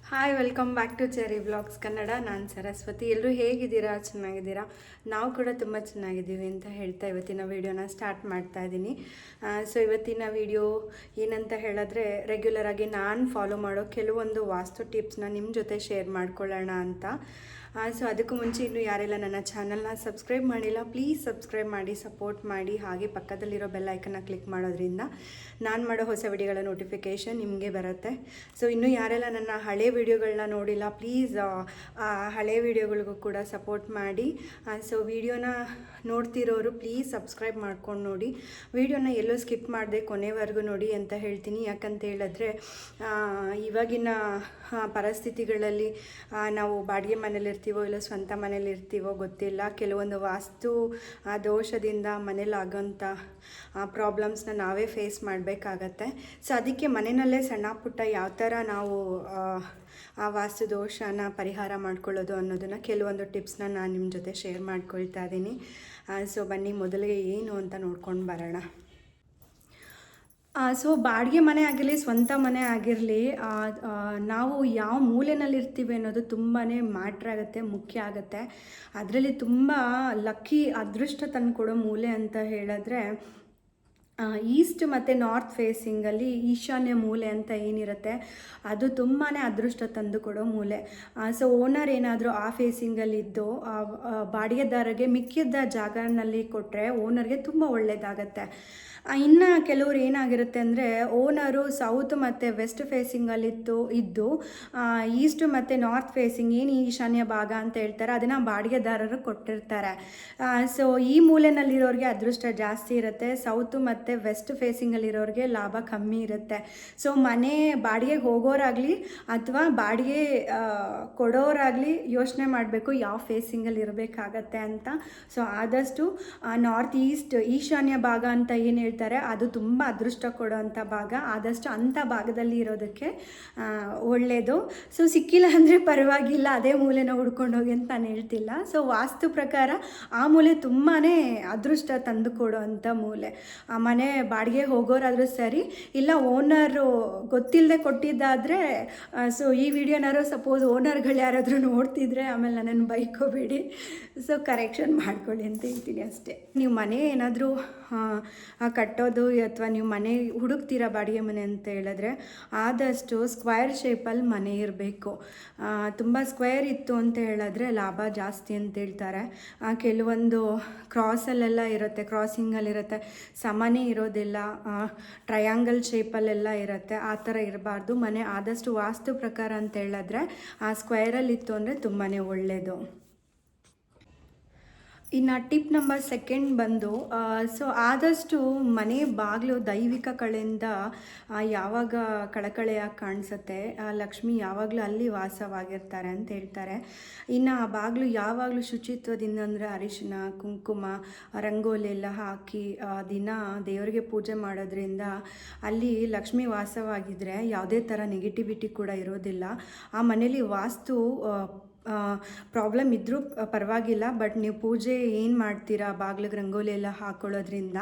Hi welcome back to Cherry vlogs Kannada. ನಾನು ಸರಸ್ವತಿ. ಎಲ್ಲರೂ ಹೇಗಿದ್ದೀರಾ? ಚೆನ್ನಾಗಿದ್ದೀರಾ? ನಾವು ಕೂಡ ತುಂಬ ಚೆನ್ನಾಗಿದ್ದೀವಿ ಅಂತ ಹೇಳ್ತಾ ಇವತ್ತಿನ ವೀಡಿಯೋನ ಸ್ಟಾರ್ಟ್ ಮಾಡ್ತಾ ಇದ್ದೀನಿ. ಸೊ ಇವತ್ತಿನ ವಿಡಿಯೋ ಏನಂತ ಹೇಳಿದ್ರೆ, ರೆಗ್ಯುಲರಾಗಿ ನಾನು ಫಾಲೋ ಮಾಡೋ ಕೆಲವೊಂದು ವಾಸ್ತು ಟಿಪ್ಸ್ನ ನಿಮ್ಮ ಜೊತೆ ಶೇರ್ ಮಾಡ್ಕೊಳ್ಳೋಣ ಅಂತ. ಸೊ ಅದಕ್ಕೂ ಮುಂಚೆ ಇನ್ನೂ ಯಾರೆಲ್ಲ ನನ್ನ ಚಾನಲ್ನ ಸಬ್ಸ್ಕ್ರೈಬ್ ಮಾಡಿಲ್ಲ, ಪ್ಲೀಸ್ ಸಬ್ಸ್ಕ್ರೈಬ್ ಮಾಡಿ, ಸಪೋರ್ಟ್ ಮಾಡಿ. ಹಾಗೆ ಪಕ್ಕದಲ್ಲಿರೋ ಬೆಲ್ ಐಕನ್ನ ಕ್ಲಿಕ್ ಮಾಡೋದ್ರಿಂದ ನಾನು ಮಾಡೋ ಹೊಸ ವಿಡಿಯೋಗಳ ನೋಟಿಫಿಕೇಷನ್ ನಿಮಗೆ ಬರುತ್ತೆ. ಸೊ ಇನ್ನೂ ಯಾರೆಲ್ಲ ನನ್ನ ಹಳೆ ವಿಡಿಯೋಗಳನ್ನ ನೋಡಿಲ್ಲ, ಪ್ಲೀಸ್ ಹಳೆ ವಿಡಿಯೋಗಳಿಗೂ ಕೂಡ ಸಪೋರ್ಟ್ ಮಾಡಿ. ಸೊ ವಿಡಿಯೋನ ನೋಡ್ತಿರೋರು ಪ್ಲೀಸ್ ಸಬ್ಸ್ಕ್ರೈಬ್ ಮಾಡ್ಕೊಂಡು ನೋಡಿ. ವಿಡಿಯೋನ ಎಲ್ಲೋ ಸ್ಕಿಪ್ ಮಾಡದೆ ಕೊನೆವರೆಗೂ ನೋಡಿ ಅಂತ ಹೇಳ್ತೀನಿ. ಯಾಕಂತ ಹೇಳಿದ್ರೆ ಇವಾಗಿನ ಪರಿಸ್ಥಿತಿಗಳಲ್ಲಿ ನಾವು ಬಾಡಿಗೆ ಮನೇಲಿರ್ತೀವೋ ಇಲ್ಲ ಸ್ವಂತ ಮನೇಲಿರ್ತೀವೋ ಗೊತ್ತಿಲ್ಲ, ಕೆಲವೊಂದು ವಾಸ್ತು ದೋಷದಿಂದ ಮನೇಲಾಗೋಂಥ ಪ್ರಾಬ್ಲಮ್ಸ್ನ ನಾವೇ ಫೇಸ್ ಮಾಡಬೇಕಾಗತ್ತೆ. ಸೊ ಅದಕ್ಕೆ ಮನೆಯಲ್ಲೇ ಸಣ್ಣ ಪುಟ್ಟ ಯಾವ ಥರ ನಾವು ಆ ವಾಸ್ತು ದೋಷನ ಪರಿಹಾರ ಮಾಡ್ಕೊಳ್ಳೋದು ಅನ್ನೋದನ್ನು ಕೆಲವೊಂದು ಟಿಪ್ಸ್ನ ನಾನು ನಿಮ್ಮ ಜೊತೆ ಶೇರ್ ಮಾಡ್ಕೊಳ್ತಾ ಇದ್ದೀನಿ. ಸೊ ಬನ್ನಿ ಮೊದಲಿಗೆ ಏನು ಅಂತ ನೋಡ್ಕೊಂಡು ಬರೋಣ. ಸೊ ಬಾಡಿಗೆ ಮನೆ ಆಗಿರಲಿ ಸ್ವಂತ ಮನೆ ಆಗಿರಲಿ, ನಾವು ಯಾವ ಮೂಲೆಯಲ್ಲಿರ್ತೀವಿ ಅನ್ನೋದು ತುಂಬಾ ಮ್ಯಾಟ್ರ್ ಆಗುತ್ತೆ, ಮುಖ್ಯ ಆಗುತ್ತೆ. ಅದರಲ್ಲಿ ತುಂಬ ಲಕ್ಕಿ ಅದೃಷ್ಟ ತಂದುಕೊಡೋ ಮೂಲೆ ಅಂತ ಹೇಳಿದ್ರೆ ಈಸ್ಟ್ ಮತ್ತು ನಾರ್ತ್ ಫೇಸಿಂಗಲ್ಲಿ ಈಶಾನ್ಯ ಮೂಲೆ ಅಂತ ಏನಿರುತ್ತೆ ಅದು ತುಂಬಾ ಅದೃಷ್ಟ ತಂದು ಕೊಡೋ ಮೂಲೆ. ಸೊ ಓನರ್ ಏನಾದರೂ ಆ ಫೇಸಿಂಗಲ್ಲಿದ್ದು ಬಾಡಿಗೆದಾರರಿಗೆ ಮಿಕ್ಕಿದ್ದ ಜಾಗನಲ್ಲಿ ಕೊಟ್ಟರೆ ಓನರ್ಗೆ ತುಂಬ ಒಳ್ಳೆಯದಾಗತ್ತೆ. ಇನ್ನು ಕೆಲವರು ಏನಾಗಿರುತ್ತೆ ಅಂದರೆ, ಓನರು ಸೌತ್ ಮತ್ತು ವೆಸ್ಟ್ ಇದ್ದು ಈಸ್ಟ್ ಮತ್ತು ನಾರ್ತ್ ಫೇಸಿಂಗ್ ಏನು ಈಶಾನ್ಯ ಭಾಗ ಅಂತ ಹೇಳ್ತಾರೆ ಅದನ್ನು ಬಾಡಿಗೆದಾರರು ಕೊಟ್ಟಿರ್ತಾರೆ. ಸೊ ಈ ಮೂಲೆಯಲ್ಲಿರೋರಿಗೆ ಅದೃಷ್ಟ ಜಾಸ್ತಿ ಇರುತ್ತೆ, ಸೌತು ಮತ್ತು ವೆಸ್ಟ್ ಫೇಸಿಂಗಲ್ಲಿರೋರಿಗೆ ಲಾಭ ಕಮ್ಮಿ ಇರುತ್ತೆ. ಸೊ ಮನೆ ಬಾಡಿಗೆಗೆ ಹೋಗೋರಾಗಲಿ ಅಥವಾ ಬಾಡಿಗೆ ಕೊಡೋರಾಗಲಿ ಯೋಚನೆ ಮಾಡಬೇಕು ಯಾವ ಫೇಸಿಂಗಲ್ಲಿ ಇರಬೇಕಾಗತ್ತೆ ಅಂತ. ಸೊ ಆದಷ್ಟು ನಾರ್ತ್ ಈಸ್ಟ್ ಈಶಾನ್ಯ ಭಾಗ ಅಂತ ಏನು ಹೇಳ್ತಾರೆ ಅದು ತುಂಬ ಅದೃಷ್ಟ ಕೊಡೋವಂಥ ಭಾಗ, ಆದಷ್ಟು ಅಂಥ ಭಾಗದಲ್ಲಿ ಇರೋದಕ್ಕೆ ಒಳ್ಳೆಯದು. ಸೊ ಸಿಕ್ಕಿಲ್ಲ ಅಂದರೆ ಪರವಾಗಿಲ್ಲ, ಅದೇ ಮೂಲೆನ ಹುಡ್ಕೊಂಡು ಹೋಗಿ ಅಂತ ನಾನು ಹೇಳ್ತಿಲ್ಲ. ಸೊ ವಾಸ್ತು ಪ್ರಕಾರ ಆ ಮೂಲೆ ತುಂಬಾ ಅದೃಷ್ಟ ತಂದು ಕೊಡೋವಂಥ ಮೂಲೆ. ಆ ಮನೆ ಬಾಡಿಗೆ ಹೋಗೋರಾದರೂ ಸರಿ, ಇಲ್ಲ ಓನರು ಗೊತ್ತಿಲ್ಲದೆ ಕೊಟ್ಟಿದ್ದಾದರೆ, ಸೊ ಈ ವಿಡಿಯೋನಾರು ಸಪೋಸ್ ಓನರ್ಗಳು ಯಾರಾದರೂ ನೋಡ್ತಿದ್ರೆ ಆಮೇಲೆ ನನ್ನನ್ನು ಬೈಕೋಬೇಡಿ, ಸೊ ಕರೆಕ್ಷನ್ ಮಾಡ್ಕೊಳ್ಳಿ ಅಂತ ಹೇಳ್ತೀನಿ ಅಷ್ಟೇ. ನೀವು ಮನೆ ಏನಾದರೂ ಕಟ್ಟೋದು ಅಥವಾ ನೀವು ಮನೆ ಹುಡುಕ್ತೀರಾ ಬಾಡಿಗೆ ಮನೆ ಅಂತ ಹೇಳಿದ್ರೆ ಆದಷ್ಟು ಸ್ಕ್ವೇರ್ ಶೇಪಲ್ಲಿ ಮನೆ ಇರಬೇಕು. ತುಂಬ ಸ್ಕ್ವೇರ್ ಇತ್ತು ಅಂತ ಹೇಳಿದ್ರೆ ಲಾಭ ಜಾಸ್ತಿ ಅಂತ ಹೇಳ್ತಾರೆ. ಕೆಲವೊಂದು ಕ್ರಾಸಲ್ಲೆಲ್ಲ ಇರುತ್ತೆ, ಕ್ರಾಸಿಂಗಲ್ಲಿರುತ್ತೆ, ಸಮನೇ ಇರೋದಿಲ್ಲ, ಟ್ರಯಾಂಗಲ್ ಶೇಪಲ್ಲೆಲ್ಲ ಇರುತ್ತೆ. ಆ ಥರ ಇರಬಾರ್ದು ಮನೆ. ಆದಷ್ಟು ವಾಸ್ತು ಪ್ರಕಾರ ಅಂತ ಹೇಳಿದ್ರೆ ಆ ಸ್ಕ್ವೇರಲ್ಲಿತ್ತು ಅಂದರೆ ತುಂಬಾ ಒಳ್ಳೆಯದು. ಇನ್ನು ಟಿಪ್ ನಂಬರ್ 2 ಬಂದು, ಸೊ ಆದಷ್ಟು ಮನೆ ಬಾಗಿಲು ದೈವಿಕ ಕಳೆಯಿಂದ ಯಾವಾಗ ಕಳಕಳೆಯಾಗಿ ಕಾಣಿಸುತ್ತೆ, ಲಕ್ಷ್ಮಿ ಯಾವಾಗಲೂ ಅಲ್ಲಿ ವಾಸವಾಗಿರ್ತಾರೆ ಅಂತ ಹೇಳ್ತಾರೆ. ಇನ್ನು ಆ ಬಾಗಿಲು ಯಾವಾಗಲೂ ಶುಚಿತ್ವದಿಂದ ಅಂದರೆ ಅರಿಶಿನ ಕುಂಕುಮ ರಂಗೋಲಿ ಎಲ್ಲ ಹಾಕಿ ದಿನ ದೇವರಿಗೆ ಪೂಜೆ ಮಾಡೋದ್ರಿಂದ ಅಲ್ಲಿ ಲಕ್ಷ್ಮಿ ವಾಸವಾಗಿದ್ದರೆ ಯಾವುದೇ ಥರ ನೆಗೆಟಿವಿಟಿ ಕೂಡ ಇರೋದಿಲ್ಲ. ಆ ಮನೇಲಿ ವಾಸ್ತು ಪ್ರಾಬ್ಲಮ್ ಇದ್ದರೂ ಪರವಾಗಿಲ್ಲ, ಬಟ್ ನೀವು ಪೂಜೆ ಏನು ಮಾಡ್ತೀರಾ ಬಾಗಿಲಿಗೆ ರಂಗೋಲಿ ಎಲ್ಲ ಹಾಕೊಳ್ಳೋದ್ರಿಂದ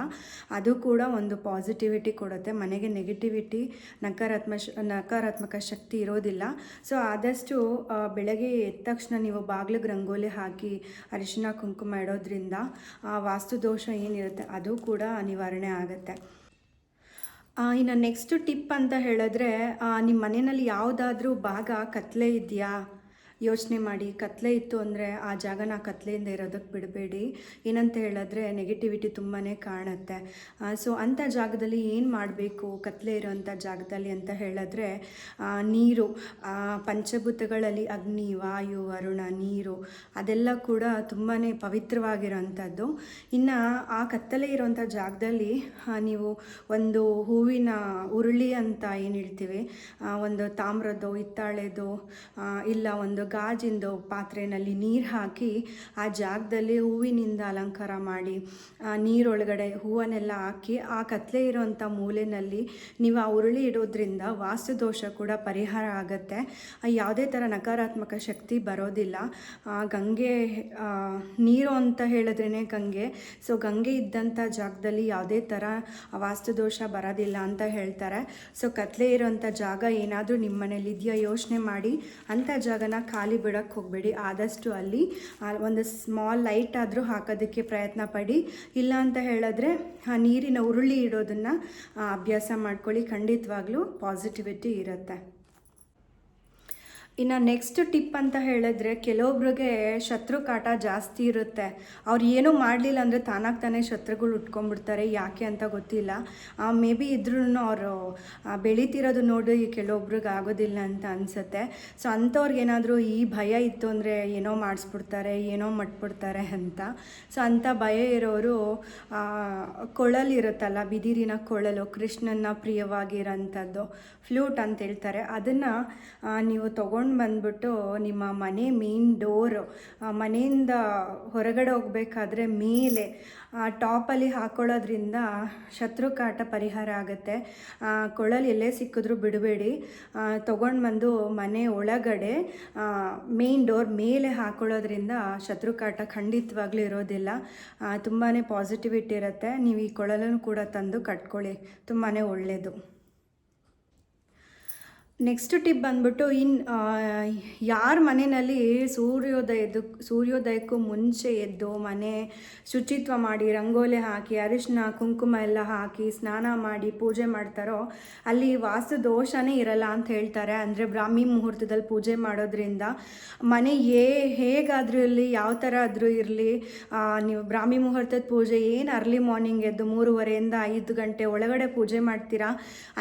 ಅದು ಕೂಡ ಒಂದು ಪಾಸಿಟಿವಿಟಿ ಕೊಡುತ್ತೆ. ಮನೆಗೆ ನೆಗೆಟಿವಿಟಿ ನಕಾರಾತ್ಮಕ ಶಕ್ತಿ ಇರೋದಿಲ್ಲ. ಸೊ ಆದಷ್ಟು ಬೆಳಗ್ಗೆ ಎದ್ದ ತಕ್ಷಣ ನೀವು ಬಾಗಿಲಿಗೆ ರಂಗೋಲಿ ಹಾಕಿ ಅರಿಶಿನ ಕುಂಕುಮ ಇಡೋದ್ರಿಂದ ವಾಸ್ತು ದೋಷ ಏನಿರುತ್ತೆ ಅದು ಕೂಡ ನಿವಾರಣೆ ಆಗುತ್ತೆ. ಇನ್ನು ನೆಕ್ಸ್ಟ್ ಟಿಪ್ ಅಂತ ಹೇಳಿದ್ರೆ, ನಿಮ್ಮ ಮನೆಯಲ್ಲಿ ಯಾವುದಾದ್ರೂ ಭಾಗ ಕತ್ಲೆ ಇದೆಯಾ ಯೋಚನೆ ಮಾಡಿ. ಕತ್ಲೆ ಇತ್ತು ಅಂದರೆ ಆ ಜಾಗನ ಕತ್ಲೆಯಿಂದ ಇರೋದಕ್ಕೆ ಬಿಡಬೇಡಿ. ಏನಂತ ಹೇಳಿದ್ರೆ ನೆಗೆಟಿವಿಟಿ ತುಂಬಾ ಕಾಣುತ್ತೆ. ಸೊ ಅಂಥ ಜಾಗದಲ್ಲಿ ಏನು ಮಾಡಬೇಕು ಕತ್ಲೆ ಇರೋವಂಥ ಜಾಗದಲ್ಲಿ ಅಂತ ಹೇಳಿದ್ರೆ, ನೀರು, ಪಂಚಭೂತಗಳಲ್ಲಿ ಅಗ್ನಿ ವಾಯು ವರುಣ ನೀರು ಅದೆಲ್ಲ ಕೂಡ ತುಂಬಾ ಪವಿತ್ರವಾಗಿರೋವಂಥದ್ದು. ಇನ್ನು ಆ ಕತ್ತಲೆ ಇರೋವಂಥ ಜಾಗದಲ್ಲಿ ನೀವು ಒಂದು ಹೂವಿನ ಉರುಳಿ ಅಂತ ಏನು ಹೇಳ್ತೀವಿ, ಒಂದು ತಾಮ್ರದ್ದು ಹಿತ್ತಾಳೆದು ಇಲ್ಲ ಒಂದು ಒಂದು ಗಾಜಿಂದು ಪಾತ್ರೆಯಲ್ಲಿ ನೀರು ಹಾಕಿ ಆ ಜಾಗದಲ್ಲಿ ಹೂವಿನಿಂದ ಅಲಂಕಾರ ಮಾಡಿ ನೀರೊಳಗಡೆ ಹೂವನ್ನೆಲ್ಲ ಹಾಕಿ ಆ ಕತ್ಲೆ ಇರೋವಂಥ ಮೂಲೆಯಲ್ಲಿ ನೀವು ಆ ಉರುಳಿ ಇಡೋದ್ರಿಂದ ವಾಸ್ತುದೋಷ ಕೂಡ ಪರಿಹಾರ ಆಗುತ್ತೆ. ಯಾವುದೇ ಥರ ನಕಾರಾತ್ಮಕ ಶಕ್ತಿ ಬರೋದಿಲ್ಲ. ಗಂಗೆ ನೀರು ಅಂತ ಹೇಳಿದ್ರೇ ಗಂಗೆ. ಸೊ ಗಂಗೆ ಇದ್ದಂಥ ಜಾಗದಲ್ಲಿ ಯಾವುದೇ ಥರ ವಾಸ್ತುದೋಷ ಬರೋದಿಲ್ಲ ಅಂತ ಹೇಳ್ತಾರೆ. ಸೊ ಕತ್ಲೆ ಇರೋವಂಥ ಜಾಗ ಏನಾದರೂ ನಿಮ್ಮ ಮನೇಲಿ ಇದೆಯಾ ಯೋಚನೆ ಮಾಡಿ ಅಂಥ ಜಾಗನ ಖಾಲಿ ಬಿಡೋಕ್ಕೆ ಹೋಗಬೇಡಿ. ಆದಷ್ಟು ಅಲ್ಲಿ ಒಂದು ಸ್ಮಾಲ್ ಲೈಟ್ ಆದರೂ ಹಾಕೋದಕ್ಕೆ ಪ್ರಯತ್ನ ಪಡಿ. ಇಲ್ಲ ಅಂತ ಹೇಳಿದ್ರೆ ನೀರಿನ ಉರುಳಿ ಇಡೋದನ್ನು ಅಭ್ಯಾಸ ಮಾಡ್ಕೊಳ್ಳಿ. ಖಂಡಿತವಾಗ್ಲೂ ಪಾಸಿಟಿವಿಟಿ ಇರುತ್ತೆ. ಇನ್ನು ನೆಕ್ಸ್ಟ್ ಟಿಪ್ ಅಂತ ಹೇಳಿದ್ರೆ, ಕೆಲವೊಬ್ರಿಗೆ ಶತ್ರು ಕಾಟ ಜಾಸ್ತಿ ಇರುತ್ತೆ. ಅವ್ರು ಏನೂ ಮಾಡಲಿಲ್ಲ ಅಂದರೆ ತಾನಾಗಿ ತಾನೇ ಶತ್ರುಗಳು ಉಟ್ಕೊಂಡ್ಬಿಡ್ತಾರೆ. ಯಾಕೆ ಅಂತ ಗೊತ್ತಿಲ್ಲ. ಮೇ ಬಿ ಇದ್ರೂ ಅವರು ಬೆಳೀತಿರೋದು ನೋಡಿ ಕೆಲವೊಬ್ರಿಗೆ ಆಗೋದಿಲ್ಲ ಅಂತ ಅನಿಸುತ್ತೆ. ಸೊ ಅಂಥವ್ರಿಗೇನಾದರೂ ಈ ಭಯ ಇತ್ತು ಅಂದರೆ ಏನೋ ಮಾಡಿಸ್ಬಿಡ್ತಾರೆ, ಏನೋ ಮಟ್ಬಿಡ್ತಾರೆ ಅಂತ. ಸೊ ಅಂಥ ಭಯ ಇರೋರು ಕೊಳಲಿರುತ್ತಲ್ಲ, ಬಿದಿರಿನ ಕೊಳಲು, ಕೃಷ್ಣನ ಪ್ರಿಯವಾಗಿರೋಂಥದ್ದು ಫ್ಲೂಟ್ ಅಂತ ಹೇಳ್ತಾರೆ. ಅದನ್ನು ನೀವು ತೊಗೊಂಡು ಬಂದ್ಬಿಟ್ಟು ನಿಮ್ಮ ಮನೆ ಮೇನ್ ಡೋರು, ಮನೆಯಿಂದ ಹೊರಗಡೆ ಹೋಗಬೇಕಾದ್ರೆ ಮೇಲೆ ಟಾಪಲ್ಲಿ ಹಾಕೊಳ್ಳೋದ್ರಿಂದ ಶತ್ರುಕಾಟ ಪರಿಹಾರ ಆಗುತ್ತೆ. ಕೊಳಲು ಎಲ್ಲೇ ಸಿಕ್ಕಿದ್ರೂ ಬಿಡಬೇಡಿ. ತೊಗೊಂಡು ಬಂದು ಮನೆ ಒಳಗಡೆ ಮೇನ್ ಡೋರ್ ಮೇಲೆ ಹಾಕೊಳ್ಳೋದ್ರಿಂದ ಶತ್ರುಕಾಟ ಖಂಡಿತವಾಗ್ಲೂ ಇರೋದಿಲ್ಲ. ತುಂಬಾ ಪಾಸಿಟಿವಿಟಿ ಇರುತ್ತೆ. ನೀವು ಈ ಕೊಳಲನ್ನು ಕೂಡ ತಂದು ಕಟ್ಕೊಳ್ಳಿ, ತುಂಬಾ ಒಳ್ಳೆಯದು. ನೆಕ್ಸ್ಟ್ ಟಿಪ್ ಬಂದ್ಬಿಟ್ಟು, ಯಾರ ಮನೆಯಲ್ಲಿ ಸೂರ್ಯೋದಯಕ್ಕೂ ಮುಂಚೆ ಎದ್ದು ಮನೆ ಶುಚಿತ್ವ ಮಾಡಿ, ರಂಗೋಲಿ ಹಾಕಿ, ಅರಿಶಿನ ಕುಂಕುಮ ಎಲ್ಲ ಹಾಕಿ ಸ್ನಾನ ಮಾಡಿ ಪೂಜೆ ಮಾಡ್ತಾರೋ ಅಲ್ಲಿ ವಾಸ್ತು ದೋಷನೇ ಇರಲ್ಲ ಅಂತ ಹೇಳ್ತಾರೆ. ಅಂದರೆ ಬ್ರಾಹ್ಮಿ ಮುಹೂರ್ತದಲ್ಲಿ ಪೂಜೆ ಮಾಡೋದ್ರಿಂದ ಮನೆ ಹೇಗಾದರೂ ಇರಲಿ, ಯಾವ ಥರ ಆದರೂ ಇರಲಿ, ನೀವು ಬ್ರಾಹ್ಮಿ ಮುಹೂರ್ತದ ಪೂಜೆ ಏನು ಅರ್ಲಿ ಮಾರ್ನಿಂಗ್ ಎದ್ದು 3:30 5 ಗಂಟೆ ಒಳಗಡೆ ಪೂಜೆ ಮಾಡ್ತೀರಾ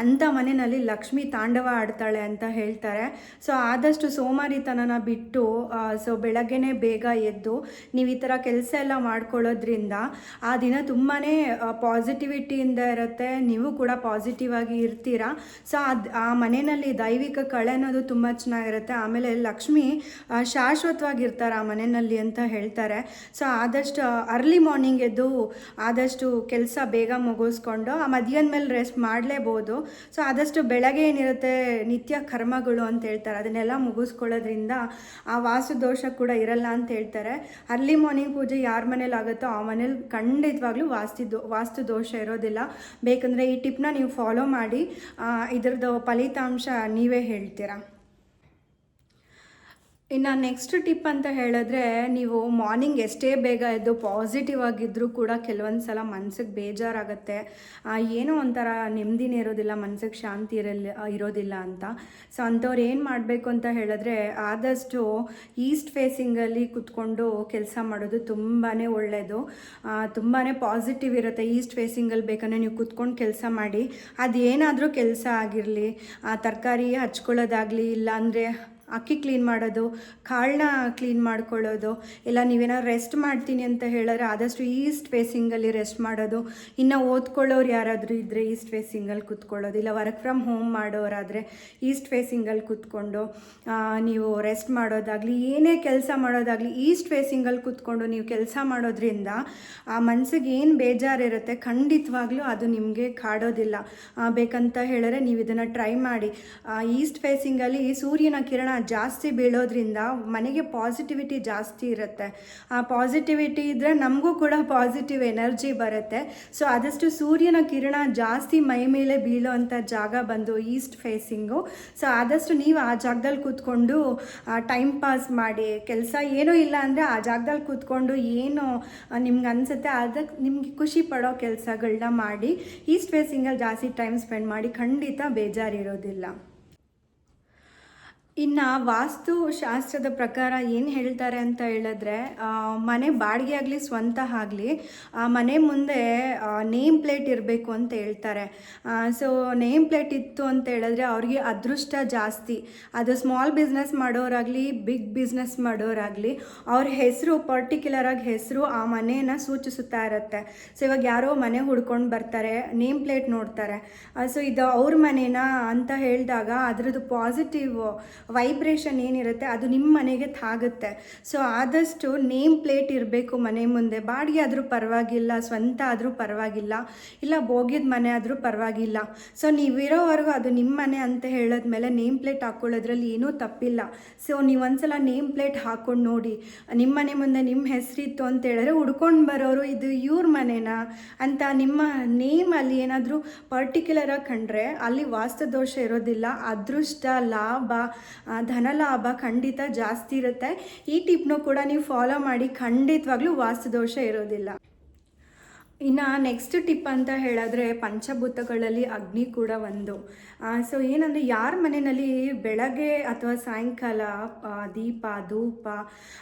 ಅಂಥ ಮನೆಯಲ್ಲಿ ಲಕ್ಷ್ಮಿ ತಾಂಡವ ಆಡ್ತಾಳೆ ಅಂತ ಹೇಳ್ತಾರೆ. ಸೊ ಆದಷ್ಟು ಸೋಮಾರಿತನನ ಬಿಟ್ಟು ಬೆಳಗ್ಗೆನೇ ಬೇಗ ಎದ್ದು ನೀವು ಈ ಥರ ಕೆಲಸ ಎಲ್ಲ ಮಾಡ್ಕೊಳ್ಳೋದ್ರಿಂದ ಆ ದಿನ ತುಂಬಾ ಪಾಸಿಟಿವಿಟಿಯಿಂದ ಇರುತ್ತೆ. ನೀವು ಕೂಡ ಪಾಸಿಟಿವ್ ಆಗಿ ಇರ್ತೀರಾ. ಸೊ ಆ ಮನೆಯಲ್ಲಿ ದೈವಿಕ ಕಳೆ ಅನ್ನೋದು ತುಂಬ ಚೆನ್ನಾಗಿರುತ್ತೆ. ಆಮೇಲೆ ಲಕ್ಷ್ಮಿ ಶಾಶ್ವತವಾಗಿರ್ತಾರೆ ಆ ಮನೆಯಲ್ಲಿ ಅಂತ ಹೇಳ್ತಾರೆ. ಸೊ ಆದಷ್ಟು ಅರ್ಲಿ ಮಾರ್ನಿಂಗ್ ಎದ್ದು ಆದಷ್ಟು ಕೆಲಸ ಬೇಗ ಮುಗಿಸ್ಕೊಂಡು ಆ ಮಧ್ಯಾಹ್ನ ಮೇಲೆ ರೆಸ್ಟ್ ಮಾಡಲೇಬೋದು. ಸೊ ಆದಷ್ಟು ಬೆಳಗ್ಗೆ ಏನಿರುತ್ತೆ ನಿತ್ಯ ಕರ್ಮಗಳು ಅಂತ ಹೇಳ್ತಾರೆ, ಅದನ್ನೆಲ್ಲ ಮುಗಿಸ್ಕೊಳ್ಳೋದ್ರಿಂದ ಆ ವಾಸ್ತುದೋಷ ಕೂಡ ಇರಲ್ಲ ಅಂತ ಹೇಳ್ತಾರೆ. ಅರ್ಲಿ ಮಾರ್ನಿಂಗ್ ಪೂಜೆ ಯಾರ ಮನೇಲಿ ಆಗುತ್ತೋ ಆ ಮನೇಲಿ ಖಂಡಿತವಾಗ್ಲೂ ವಾಸ್ತುದೋಷ ಇರೋದಿಲ್ಲ. ಬೇಕಂದರೆ ಈ ಟಿಪ್ನ ನೀವು ಫಾಲೋ ಮಾಡಿ, ಇದ್ರದ್ದು ಫಲಿತಾಂಶ ನೀವೇ ಹೇಳ್ತೀರಾ. ಇನ್ನು ನೆಕ್ಸ್ಟ್ ಟಿಪ್ ಅಂತ ಹೇಳಿದ್ರೆ, ನೀವು ಮಾರ್ನಿಂಗ್ ಎಷ್ಟೇ ಬೇಗ ಎದ್ದು ಪಾಸಿಟಿವ್ ಆಗಿದ್ದರೂ ಕೂಡ ಕೆಲವೊಂದು ಸಲ ಮನ್ಸಿಗೆ ಬೇಜಾರಾಗುತ್ತೆ, ಏನೋ ಒಂಥರ ನೆಮ್ಮದಿನೇ ಇರೋದಿಲ್ಲ, ಮನ್ಸಿಗೆ ಶಾಂತಿ ಇರೋದಿಲ್ಲ ಅಂತ. ಸೊ ಅಂಥವ್ರು ಏನು ಮಾಡಬೇಕು ಅಂತ ಹೇಳಿದ್ರೆ, ಆದಷ್ಟು ಈಸ್ಟ್ ಫೇಸಿಂಗಲ್ಲಿ ಕೂತ್ಕೊಂಡು ಕೆಲಸ ಮಾಡೋದು ತುಂಬಾ ಒಳ್ಳೆಯದು. ತುಂಬಾ ಪಾಸಿಟಿವ್ ಇರುತ್ತೆ. ಈಸ್ಟ್ ಫೇಸಿಂಗಲ್ಲಿ ಬೇಕಂದರೆ ನೀವು ಕೂತ್ಕೊಂಡು ಕೆಲಸ ಮಾಡಿ. ಅದೇನಾದರೂ ಕೆಲಸ ಆಗಿರಲಿ, ತರಕಾರಿ ಹಚ್ಕೊಳ್ಳೋದಾಗಲಿ, ಇಲ್ಲಾಂದರೆ ಅಕ್ಕಿ ಕ್ಲೀನ್ ಮಾಡೋದು, ಕಾಳನ್ನ ಕ್ಲೀನ್ ಮಾಡ್ಕೊಳ್ಳೋದು, ಇಲ್ಲ ನೀವೇನಾದ್ರು ರೆಸ್ಟ್ ಮಾಡ್ತೀನಿ ಅಂತ ಹೇಳಿದ್ರೆ ಆದಷ್ಟು ಈಸ್ಟ್ ಫೇಸಿಂಗಲ್ಲಿ ರೆಸ್ಟ್ ಮಾಡೋದು. ಇನ್ನು ಓದ್ಕೊಳ್ಳೋರು ಯಾರಾದರೂ ಇದ್ದರೆ ಈಸ್ಟ್ ಫೇಸಿಂಗಲ್ಲಿ ಕೂತ್ಕೊಳ್ಳೋದು, ಇಲ್ಲ ವರ್ಕ್ ಫ್ರಮ್ ಹೋಮ್ ಮಾಡೋರಾದರೆ ಈಸ್ಟ್ ಫೇಸಿಂಗಲ್ಲಿ ಕೂತ್ಕೊಂಡು ನೀವು ರೆಸ್ಟ್ ಮಾಡೋದಾಗಲಿ, ಏನೇ ಕೆಲಸ ಮಾಡೋದಾಗಲಿ ಈಸ್ಟ್ ಫೇಸಿಂಗಲ್ಲಿ ಕೂತ್ಕೊಂಡು ನೀವು ಕೆಲಸ ಮಾಡೋದ್ರಿಂದ ಆ ಮನಸ್ಸಿಗೆ ಏನು ಬೇಜಾರಿರುತ್ತೆ ಖಂಡಿತವಾಗ್ಲೂ ಅದು ನಿಮಗೆ ಕಾಡೋದಿಲ್ಲ. ಬೇಕಂತ ಹೇಳಿದ್ರೆ ನೀವು ಇದನ್ನು ಟ್ರೈ ಮಾಡಿ. ಈಸ್ಟ್ ಫೇಸಿಂಗಲ್ಲಿ ಸೂರ್ಯನ ಕಿರಣ ಜಾಸ್ತಿ ಬೀಳೋದ್ರಿಂದ ಮನೆಗೆ ಪಾಸಿಟಿವಿಟಿ ಜಾಸ್ತಿ ಇರುತ್ತೆ. ಆ ಪಾಸಿಟಿವಿಟಿ ಇದ್ದರೆ ನಮಗೂ ಕೂಡ ಪಾಸಿಟಿವ್ ಎನರ್ಜಿ ಬರುತ್ತೆ. ಸೊ ಆದಷ್ಟು ಸೂರ್ಯನ ಕಿರಣ ಜಾಸ್ತಿ ಮೈ ಮೇಲೆ ಬೀಳೋ ಅಂಥ ಜಾಗ ಬಂದು ಈಸ್ಟ್ ಫೇಸಿಂಗು. ಸೊ ಆದಷ್ಟು ನೀವು ಆ ಜಾಗದಲ್ಲಿ ಕೂತ್ಕೊಂಡು ಟೈಮ್ ಪಾಸ್ ಮಾಡಿ, ಕೆಲಸ ಏನೂ ಇಲ್ಲ ಅಂದರೆ ಆ ಜಾಗದಲ್ಲಿ ಕೂತ್ಕೊಂಡು ಏನು ನಿಮ್ಗೆ ಅನಿಸುತ್ತೆ ಅದಕ್ಕೆ ನಿಮಗೆ ಖುಷಿ ಪಡೋ ಕೆಲಸಗಳನ್ನ ಮಾಡಿ ಈಸ್ಟ್ ಫೇಸಿಂಗಲ್ಲಿ ಜಾಸ್ತಿ ಟೈಮ್ ಸ್ಪೆಂಡ್ ಮಾಡಿ. ಖಂಡಿತ ಬೇಜಾರಿರೋದಿಲ್ಲ. ಇನ್ನು ವಾಸ್ತುಶಾಸ್ತ್ರದ ಪ್ರಕಾರ ಏನು ಹೇಳ್ತಾರೆ ಅಂತ ಹೇಳಿದ್ರೆ, ಮನೆ ಬಾಡಿಗೆ ಆಗಲಿ ಸ್ವಂತ ಆಗಲಿ ಮನೆ ಮುಂದೆ ನೇಮ್ ಪ್ಲೇಟ್ ಇರಬೇಕು ಅಂತ ಹೇಳ್ತಾರೆ. ಸೊ ನೇಮ್ ಪ್ಲೇಟ್ ಇತ್ತು ಅಂತ ಹೇಳಿದ್ರೆ ಅವ್ರಿಗೆ ಅದೃಷ್ಟ ಜಾಸ್ತಿ. ಅದು ಸ್ಮಾಲ್ ಬಿಸ್ನೆಸ್ ಮಾಡೋರಾಗಲಿ ಬಿಗ್ ಬಿಸ್ನೆಸ್ ಮಾಡೋರಾಗಲಿ ಅವ್ರ ಹೆಸರು ಪರ್ಟಿಕ್ಯುಲರಾಗಿ ಹೆಸರು ಆ ಮನೆಯನ್ನು ಸೂಚಿಸುತ್ತಾ ಇರುತ್ತೆ. ಸೊ ಇವಾಗ ಯಾರೋ ಮನೆ ಹುಡ್ಕೊಂಡು ಬರ್ತಾರೆ, ನೇಮ್ ಪ್ಲೇಟ್ ನೋಡ್ತಾರೆ, ಸೊ ಇದು ಅವ್ರ ಮನೇನಾ ಅಂತ ಹೇಳಿದಾಗ ಅದರದ್ದು ಪಾಸಿಟಿವ್ ವೈಬ್ರೇಷನ್ ಏನಿರುತ್ತೆ ಅದು ನಿಮ್ಮ ಮನೆಗೆ ತಾಗುತ್ತೆ. ಸೊ ಆದಷ್ಟು ನೇಮ್ ಪ್ಲೇಟ್ ಇರಬೇಕು ಮನೆ ಮುಂದೆ. ಬಾಡಿಗೆ ಆದರೂ ಪರವಾಗಿಲ್ಲ, ಸ್ವಂತ ಆದರೂ ಪರವಾಗಿಲ್ಲ, ಇಲ್ಲ ಬೋಗಿದ ಮನೆ ಆದರೂ ಪರವಾಗಿಲ್ಲ. ಸೊ ನೀವಿರೋವರೆಗೂ ಅದು ನಿಮ್ಮ ಮನೆ ಅಂತ ಹೇಳಿದ್ಮೇಲೆ ನೇಮ್ ಪ್ಲೇಟ್ ಹಾಕ್ಕೊಳ್ಳೋದ್ರಲ್ಲಿ ಏನೂ ತಪ್ಪಿಲ್ಲ. ಸೊ ನೀವು ಒಂದ್ಸಲ ನೇಮ್ ಪ್ಲೇಟ್ ಹಾಕ್ಕೊಂಡು ನೋಡಿ. ನಿಮ್ಮ ಮನೆ ಮುಂದೆ ನಿಮ್ಮ ಹೆಸರಿತ್ತು ಅಂತ ಹೇಳಿದ್ರೆ ಹುಡ್ಕೊಂಡು ಬರೋರು ಇದು ಇವ್ರ ಮನೆನಾ ಅಂತ ನಿಮ್ಮ ನೇಮಲ್ಲಿ ಏನಾದರೂ ಪರ್ಟಿಕ್ಯುಲರಾಗಿ ಕಂಡ್ರೆ ಅಲ್ಲಿ ವಾಸ್ತು ದೋಷ ಇರೋದಿಲ್ಲ. ಅದೃಷ್ಟ, ಲಾಭ, ಧನಲಾಭ ಖಂಡಿತ ಜಾಸ್ತಿ ಇರುತ್ತೆ. ಈ ಟಿಪ್ನು ಕೂಡ ನೀವು ಫಾಲೋ ಮಾಡಿ, ಖಂಡಿತವಾಗ್ಲೂ ವಾಸ್ತು ದೋಷ ಇರೋದಿಲ್ಲ. ಇನ್ನು ನೆಕ್ಸ್ಟ್ ಟಿಪ್ ಅಂತ ಹೇಳಿದ್ರೆ ಪಂಚಭೂತಗಳಲ್ಲಿ ಅಗ್ನಿ ಕೂಡ ಒಂದು. ಸೊ ಏನಂದರೆ ಯಾರ ಮನೆಯಲ್ಲಿ ಬೆಳಗ್ಗೆ ಅಥವಾ ಸಾಯಂಕಾಲ ದೀಪ ಧೂಪ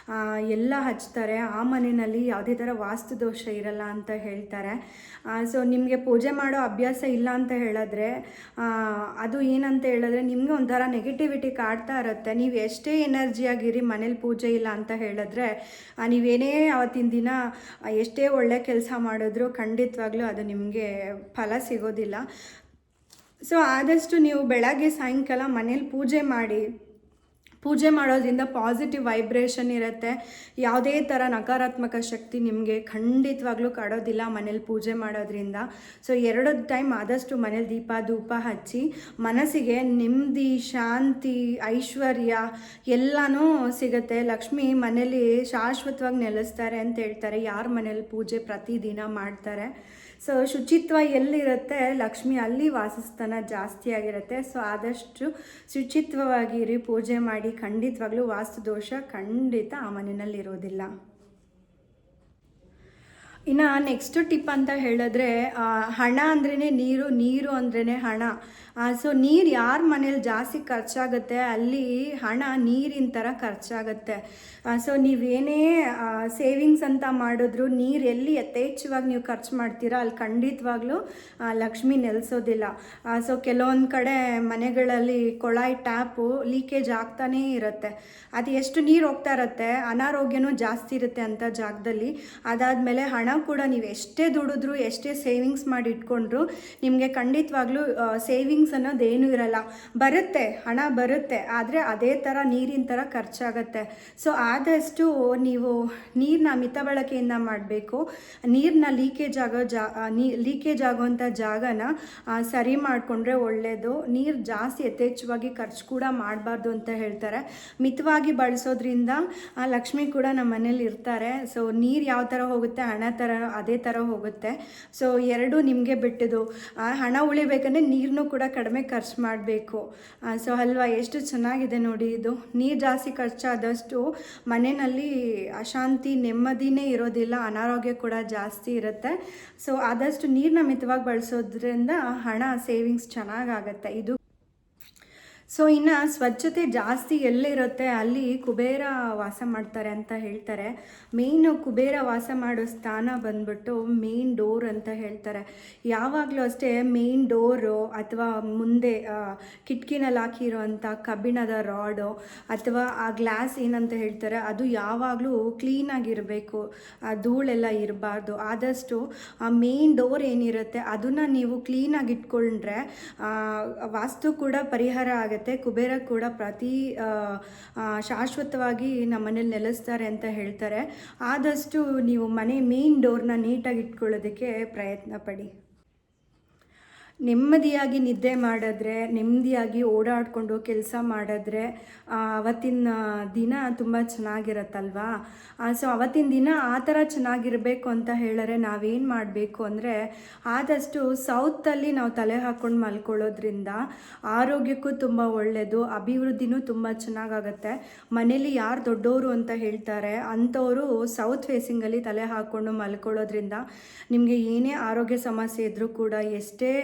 ಎಲ್ಲ ಹಚ್ತಾರೆ ಆ ಮನೆಯಲ್ಲಿ ಯಾವುದೇ ಥರ ವಾಸ್ತು ದೋಷ ಇರಲ್ಲ ಅಂತ ಹೇಳ್ತಾರೆ. ಸೊ ನಿಮಗೆ ಪೂಜೆ ಮಾಡೋ ಅಭ್ಯಾಸ ಇಲ್ಲ ಅಂತ ಹೇಳಿದ್ರೆ ಅದು ಏನಂತ ಹೇಳಿದ್ರೆ ನಿಮಗೆ ಒಂಥರ ನೆಗೆಟಿವಿಟಿ ಕಾಡ್ತಾ ಇರುತ್ತೆ. ನೀವು ಎಷ್ಟೇ ಎನರ್ಜಿಯಾಗಿರಿ ಮನೇಲಿ ಪೂಜೆ ಇಲ್ಲ ಅಂತ ಹೇಳಿದ್ರೆ ನೀವೇನೇ ಅವತ್ತಿನ ದಿನ ಎಷ್ಟೇ ಒಳ್ಳೆ ಕೆಲಸ ಮಾಡಿದ್ರು ಖಂಡಿತವಾಗ್ಲೂ ಅದು ನಿಮಗೆ ಫಲ ಸಿಗೋದಿಲ್ಲ. ಸೊ ಆದಷ್ಟು ನೀವು ಬೆಳಗ್ಗೆ ಸಾಯಂಕಾಲ ಮನೇಲಿ ಪೂಜೆ ಮಾಡೋದ್ರಿಂದ ಪಾಸಿಟಿವ್ ವೈಬ್ರೇಷನ್ ಇರುತ್ತೆ. ಯಾವುದೇ ಥರ ನಕಾರಾತ್ಮಕ ಶಕ್ತಿ ನಿಮಗೆ ಖಂಡಿತವಾಗ್ಲೂ ಕಾಡೋದಿಲ್ಲ ಮನೇಲಿ ಪೂಜೆ ಮಾಡೋದ್ರಿಂದ. ಸೊ 2 ಟೈಮ್ ಆದಷ್ಟು ಮನೇಲಿ ದೀಪ ಧೂಪ ಹಚ್ಚಿ ಮನಸ್ಸಿಗೆ ನೆಮ್ಮದಿ, ಶಾಂತಿ, ಐಶ್ವರ್ಯ ಎಲ್ಲನೂ ಸಿಗುತ್ತೆ. ಲಕ್ಷ್ಮಿ ಮನೇಲಿ ಶಾಶ್ವತವಾಗಿ ನೆಲೆಸ್ತಾರೆ ಅಂತ ಹೇಳ್ತಾರೆ ಯಾರ ಮನೇಲಿ ಪೂಜೆ ಪ್ರತಿದಿನ ಮಾಡ್ತಾರೆ. ಸೊ ಶುಚಿತ್ವ ಎಲ್ಲಿರುತ್ತೆ ಲಕ್ಷ್ಮಿ ಅಲ್ಲಿ ವಾಸಸ್ಥಾನ ಜಾಸ್ತಿ ಆಗಿರುತ್ತೆ. ಸೊ ಆದಷ್ಟು ಶುಚಿತ್ವವಾಗಿರಿ, ಪೂಜೆ ಮಾಡಿ. ಖಂಡಿತವಾಗ್ಲೂ ವಾಸ್ತು ದೋಷ ಖಂಡಿತ ಆ ಮನೆಯಲ್ಲಿ ಇರೋದಿಲ್ಲ. ಇನ್ನು ನೆಕ್ಸ್ಟ್ ಟಿಪ್ ಅಂತ ಹೇಳಿದ್ರೆ ಹಣ ಅಂದ್ರೇ ನೀರು, ನೀರು ಅಂದ್ರೇ ಹಣ. ಸೊ ನೀರು ಯಾರ ಮನೇಲಿ ಜಾಸ್ತಿ ಖರ್ಚಾಗುತ್ತೆ ಅಲ್ಲಿ ಹಣ ನೀರಿನ ಥರ ಖರ್ಚಾಗುತ್ತೆ. ಸೊ ನೀವೇನೇ ಸೇವಿಂಗ್ಸ್ ಅಂತ ಮಾಡಿದ್ರು ನೀರು ಎಲ್ಲಿ ಯಥೇಚ್ಛವಾಗಿ ನೀವು ಖರ್ಚು ಮಾಡ್ತೀರಾ ಅಲ್ಲಿ ಖಂಡಿತವಾಗ್ಲೂ ಲಕ್ಷ್ಮಿ ನೆಲೆಸೋದಿಲ್ಲ. ಸೊ ಕೆಲವೊಂದು ಕಡೆ ಮನೆಗಳಲ್ಲಿ ಕೊಳಾಯಿ ಟ್ಯಾಪು ಲೀಕೇಜ್ ಆಗ್ತಾನೇ ಇರುತ್ತೆ. ಅದು ಎಷ್ಟು ನೀರು ಹೋಗ್ತಾ ಇರುತ್ತೆ, ಅನಾರೋಗ್ಯನೂ ಜಾಸ್ತಿ ಇರುತ್ತೆ ಅಂಥ ಜಾಗದಲ್ಲಿ. ಅದಾದಮೇಲೆ ಹಣ ಕೂಡ ನೀವು ಎಷ್ಟೇ ದುಡಿದ್ರು ಎಷ್ಟೇ ಸೇವಿಂಗ್ಸ್ ಮಾಡಿ ಇಟ್ಕೊಂಡ್ರು ನಿಮಗೆ ಖಂಡಿತವಾಗ್ಲೂ ಸೇವಿಂಗ್ಸ್ ಅನ್ನೋದೇನೂ ಇರಲ್ಲ. ಬರುತ್ತೆ, ಹಣ ಬರುತ್ತೆ, ಆದರೆ ಅದೇ ಥರ ನೀರಿನ ಥರ ಖರ್ಚಾಗತ್ತೆ. ಸೊ ಆದಷ್ಟು ನೀವು ನೀರನ್ನ ಮಿತ ಬಳಕೆಯಿಂದ ಮಾಡಬೇಕು. ನೀರನ್ನ ಲೀಕೇಜ್ ಆಗೋವಂಥ ಜಾಗನ ಸರಿ ಮಾಡಿಕೊಂಡ್ರೆ ಒಳ್ಳೆಯದು. ನೀರು ಜಾಸ್ತಿ ಯಥೇಚ್ಛವಾಗಿ ಖರ್ಚು ಕೂಡ ಮಾಡಬಾರ್ದು ಅಂತ ಹೇಳ್ತಾರೆ. ಮಿತವಾಗಿ ಬಳಸೋದ್ರಿಂದ ಲಕ್ಷ್ಮಿ ಕೂಡ ನಮ್ಮ ಮನೇಲಿ ಇರ್ತಾರೆ. ಸೊ ನೀರು ಯಾವ ಥರ ಹೋಗುತ್ತೆ ಹಣ ಥರ ಅದೇ ಥರ ಹೋಗುತ್ತೆ. ಸೊ ಎರಡೂ ನಿಮಗೆ ಬಿಟ್ಟಿದ್ದು. ಹಣ ಉಳಿಬೇಕಂದ್ರೆ ನೀರನ್ನು ಕೂಡ ಕಡಿಮೆ ಖರ್ಚು ಮಾಡಬೇಕು. ಸೊ ಅಲ್ವಾ, ಎಷ್ಟು ಚೆನ್ನಾಗಿದೆ ನೋಡಿ ಇದು. ನೀರು ಜಾಸ್ತಿ ಖರ್ಚಾದಷ್ಟು ಮನೆಯಲ್ಲಿ ಅಶಾಂತಿ, ನೆಮ್ಮದಿನೇ ಇರೋದಿಲ್ಲ, ಅನಾರೋಗ್ಯ ಕೂಡ ಜಾಸ್ತಿ ಇರುತ್ತೆ. ಸೊ ಆದಷ್ಟು ನೀರನ್ನ ಮಿತವಾಗಿ ಬಳಸೋದ್ರಿಂದ ಹಣ ಸೇವಿಂಗ್ಸ್ ಚೆನ್ನಾಗಾಗತ್ತೆ. ಇದು ಸೊ ಇನ್ನು ಸ್ವಚ್ಛತೆ ಜಾಸ್ತಿ ಎಲ್ಲಿರುತ್ತೆ ಅಲ್ಲಿ ಕುಬೇರ ವಾಸ ಮಾಡ್ತಾರೆ ಅಂತ ಹೇಳ್ತಾರೆ. ಮೇಯ್ನು ಕುಬೇರ ವಾಸ ಮಾಡೋ ಸ್ಥಾನ ಬಂದ್ಬಿಟ್ಟು ಮೇನ್ ಡೋರ್ ಅಂತ ಹೇಳ್ತಾರೆ. ಯಾವಾಗಲೂ ಅಷ್ಟೇ ಮೇನ್ ಡೋರು ಅಥವಾ ಮುಂದೆ ಕಿಟಕಿನಲ್ಲಿ ಹಾಕಿರೋಂಥ ಕಬ್ಬಿಣದ ರಾಡು ಅಥವಾ ಆ ಗ್ಲಾಸ್ ಏನಂತ ಹೇಳ್ತಾರೆ ಅದು ಯಾವಾಗಲೂ ಕ್ಲೀನಾಗಿರಬೇಕು, ಧೂಳೆಲ್ಲ ಇರಬಾರ್ದು. ಆದಷ್ಟು ಆ ಮೇನ್ ಡೋರ್ ಏನಿರುತ್ತೆ ಅದನ್ನು ನೀವು ಕ್ಲೀನಾಗಿ ಇಟ್ಕೊಂಡ್ರೆ ವಾಸ್ತು ಕೂಡ ಪರಿಹಾರ ಆಗುತ್ತೆ. ಕುಬೇರ ಕೂಡ ಶಾಶ್ವತವಾಗಿ ನಮ್ಮ ಮನೇಲಿ ನೆಲೆಸ್ತಾರೆ ಅಂತ ಹೇಳ್ತಾರೆ. ಆದಷ್ಟು ನೀವು ಮನೆ ಮೇನ್ ಡೋರ್ನ ನೀಟಾಗಿ ಇಟ್ಕೊಳ್ಳೋದಕ್ಕೆ ಪ್ರಯತ್ನ ಪಡಿ. ನೆಮ್ಮದಿಯಾಗಿ ನಿದ್ದೆ ಮಾಡಿದ್ರೆ, ನೆಮ್ಮದಿಯಾಗಿ ಓಡಾಡಿಕೊಂಡು ಕೆಲಸ ಮಾಡಿದ್ರೆ ಅವತ್ತಿನ ದಿನ ತುಂಬ ಚೆನ್ನಾಗಿರತ್ತಲ್ವಾ. ಸೊ ಅವತ್ತಿನ ದಿನ ಆ ಥರ ಚೆನ್ನಾಗಿರಬೇಕು ಅಂತ ಹೇಳಿದ್ರೆ ನಾವೇನು ಮಾಡಬೇಕು ಅಂದರೆ ಆದಷ್ಟು ಸೌತಲ್ಲಿ ನಾವು ತಲೆ ಹಾಕ್ಕೊಂಡು ಮಲ್ಕೊಳ್ಳೋದ್ರಿಂದ ಆರೋಗ್ಯಕ್ಕೂ ತುಂಬ ಒಳ್ಳೆಯದು, ಅಭಿವೃದ್ಧಿನೂ ತುಂಬ ಚೆನ್ನಾಗಾಗತ್ತೆ. ಮನೇಲಿ ಯಾರು ದೊಡ್ಡವರು ಅಂತ ಹೇಳ್ತಾರೆ ಅಂಥವರು ಸೌತ್ ಫೇಸಿಂಗಲ್ಲಿ ತಲೆ ಹಾಕ್ಕೊಂಡು ಮಲ್ಕೊಳ್ಳೋದ್ರಿಂದ ನಿಮಗೆ ಏನೇ ಆರೋಗ್ಯ ಸಮಸ್ಯೆ ಇದ್ದರೂ ಕೂಡ, ಎಷ್ಟೇ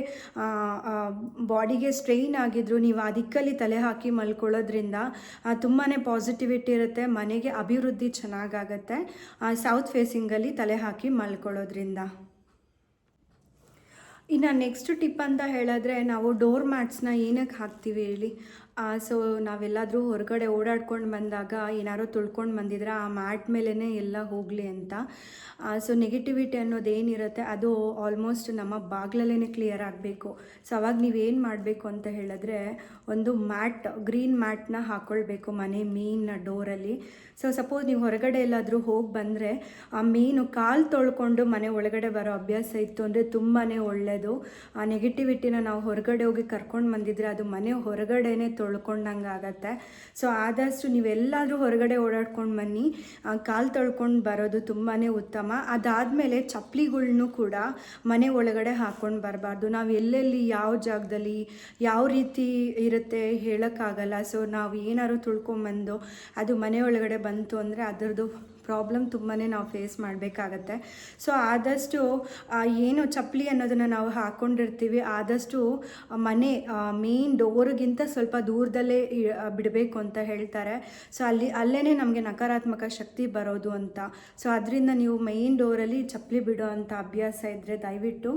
ಬಾಡಿಗೆ ಸ್ಟ್ರೈನ್ ಆಗಿದ್ರು ನೀವು ಆ ದಿಕ್ಕಲ್ಲಿ ತಲೆ ಹಾಕಿ ಮಲ್ಕೊಳ್ಳೋದ್ರಿಂದ ತುಂಬಾ ಪಾಸಿಟಿವಿಟಿ ಇರುತ್ತೆ, ಮನೆಗೆ ಅಭಿವೃದ್ಧಿ ಚೆನ್ನಾಗಾಗತ್ತೆ ಸೌತ್ ಫೇಸಿಂಗಲ್ಲಿ ತಲೆ ಹಾಕಿ ಮಲ್ಕೊಳ್ಳೋದ್ರಿಂದ. ಇನ್ನು ನೆಕ್ಸ್ಟ್ ಟಿಪ್ ಅಂತ ಹೇಳಿದ್ರೆ ನಾವು ಡೋರ್ ಮ್ಯಾಟ್ಸ್ನ ಏನಕ್ಕೆ ಹಾಕ್ತೀವಿ ಹೇಳಿ. ಸೊ ನಾವೆಲ್ಲಾದರೂ ಹೊರಗಡೆ ಓಡಾಡ್ಕೊಂಡು ಬಂದಾಗ ಏನಾದ್ರು ತುಳ್ಕೊಂಡು ಬಂದಿದ್ರೆ ಆ ಮ್ಯಾಟ್ ಮೇಲೇ ಎಲ್ಲ ಹೋಗಲಿ ಅಂತ. ಸೊ ನೆಗೆಟಿವಿಟಿ ಅನ್ನೋದೇನಿರುತ್ತೆ ಅದು ಆಲ್ಮೋಸ್ಟ್ ನಮ್ಮ ಬಾಗಿಲಲ್ಲೇ ಕ್ಲಿಯರ್ ಆಗಬೇಕು. ಸೊ ಅವಾಗ ನೀವೇನು ಮಾಡಬೇಕು ಅಂತ ಹೇಳಿದ್ರೆ, ಒಂದು ಗ್ರೀನ್ ಮ್ಯಾಟ್ನ ಹಾಕ್ಕೊಳ್ಬೇಕು ಮನೆ ಮೇನ್ ಡೋರಲ್ಲಿ. ಸೊ ಸಪೋಸ್ ನೀವು ಹೊರಗಡೆ ಎಲ್ಲಾದರೂ ಹೋಗಿ ಬಂದರೆ ಆ ಮೇನು ಕಾಲು ತೊಳ್ಕೊಂಡು ಮನೆ ಒಳಗಡೆ ಬರೋ ಅಭ್ಯಾಸ ಇತ್ತು ಅಂದರೆ ತುಂಬಾ ಒಳ್ಳೆಯದು. ಆ ನೆಗೆಟಿವಿಟಿನ ನಾವು ಹೊರಗಡೆ ಹೋಗಿ ಕರ್ಕೊಂಡು ಬಂದಿದ್ರೆ ಅದು ಮನೆ ಹೊರಗಡೆನೇ ತೊಳ್ಕೊಂಡಂಗೆ ಆಗತ್ತೆ. ಸೊ ಆದಷ್ಟು ನೀವೆಲ್ಲಾದರೂ ಹೊರಗಡೆ ಓಡಾಡ್ಕೊಂಡು ಬನ್ನಿ, ಕಾಲು ತೊಳ್ಕೊಂಡು ಬರೋದು ತುಂಬಾ ಉತ್ತಮ. ಅದಾದಮೇಲೆ ಚಪ್ಪಲಿಗಳ್ನೂ ಕೂಡ ಮನೆ ಒಳಗಡೆ ಹಾಕ್ಕೊಂಡು ಬರಬಾರ್ದು. ನಾವು ಎಲ್ಲೆಲ್ಲಿ ಯಾವ ಜಾಗದಲ್ಲಿ ಯಾವ ರೀತಿ ಇರುತ್ತೆ ಹೇಳೋಕ್ಕಾಗಲ್ಲ. ಸೊ ನಾವು ಏನಾದ್ರು ತುಳ್ಕೊಂಬಂದು ಅದು ಮನೆ ಒಳಗಡೆ ಬಂತು ಅಂದರೆ ಅದರದ್ದು ಪ್ರಾಬ್ಲಮ್ ತುಂಬಾ ನಾವು ಫೇಸ್ ಮಾಡಬೇಕಾಗತ್ತೆ. ಸೊ ಆದಷ್ಟು ಏನು ಚಪ್ಪಲಿ ಅನ್ನೋದನ್ನು ನಾವು ಹಾಕ್ಕೊಂಡಿರ್ತೀವಿ ಆದಷ್ಟು ಮನೆ ಮೇನ್ ಡೋರಿಗಿಂತ ಸ್ವಲ್ಪ ದೂರದಲ್ಲೇ ಬಿಡಬೇಕು ಅಂತ ಹೇಳ್ತಾರೆ. ಸೊ ಅಲ್ಲೇ ನಮಗೆ ನಕಾರಾತ್ಮಕ ಶಕ್ತಿ ಬರೋದು ಅಂತ. ಸೊ ಅದರಿಂದ ನೀವು ಮೇನ್ ಡೋರಲ್ಲಿ ಚಪ್ಪಲಿ ಬಿಡೋ ಅಂಥ ಅಭ್ಯಾಸ ಇದ್ದರೆ ದಯವಿಟ್ಟು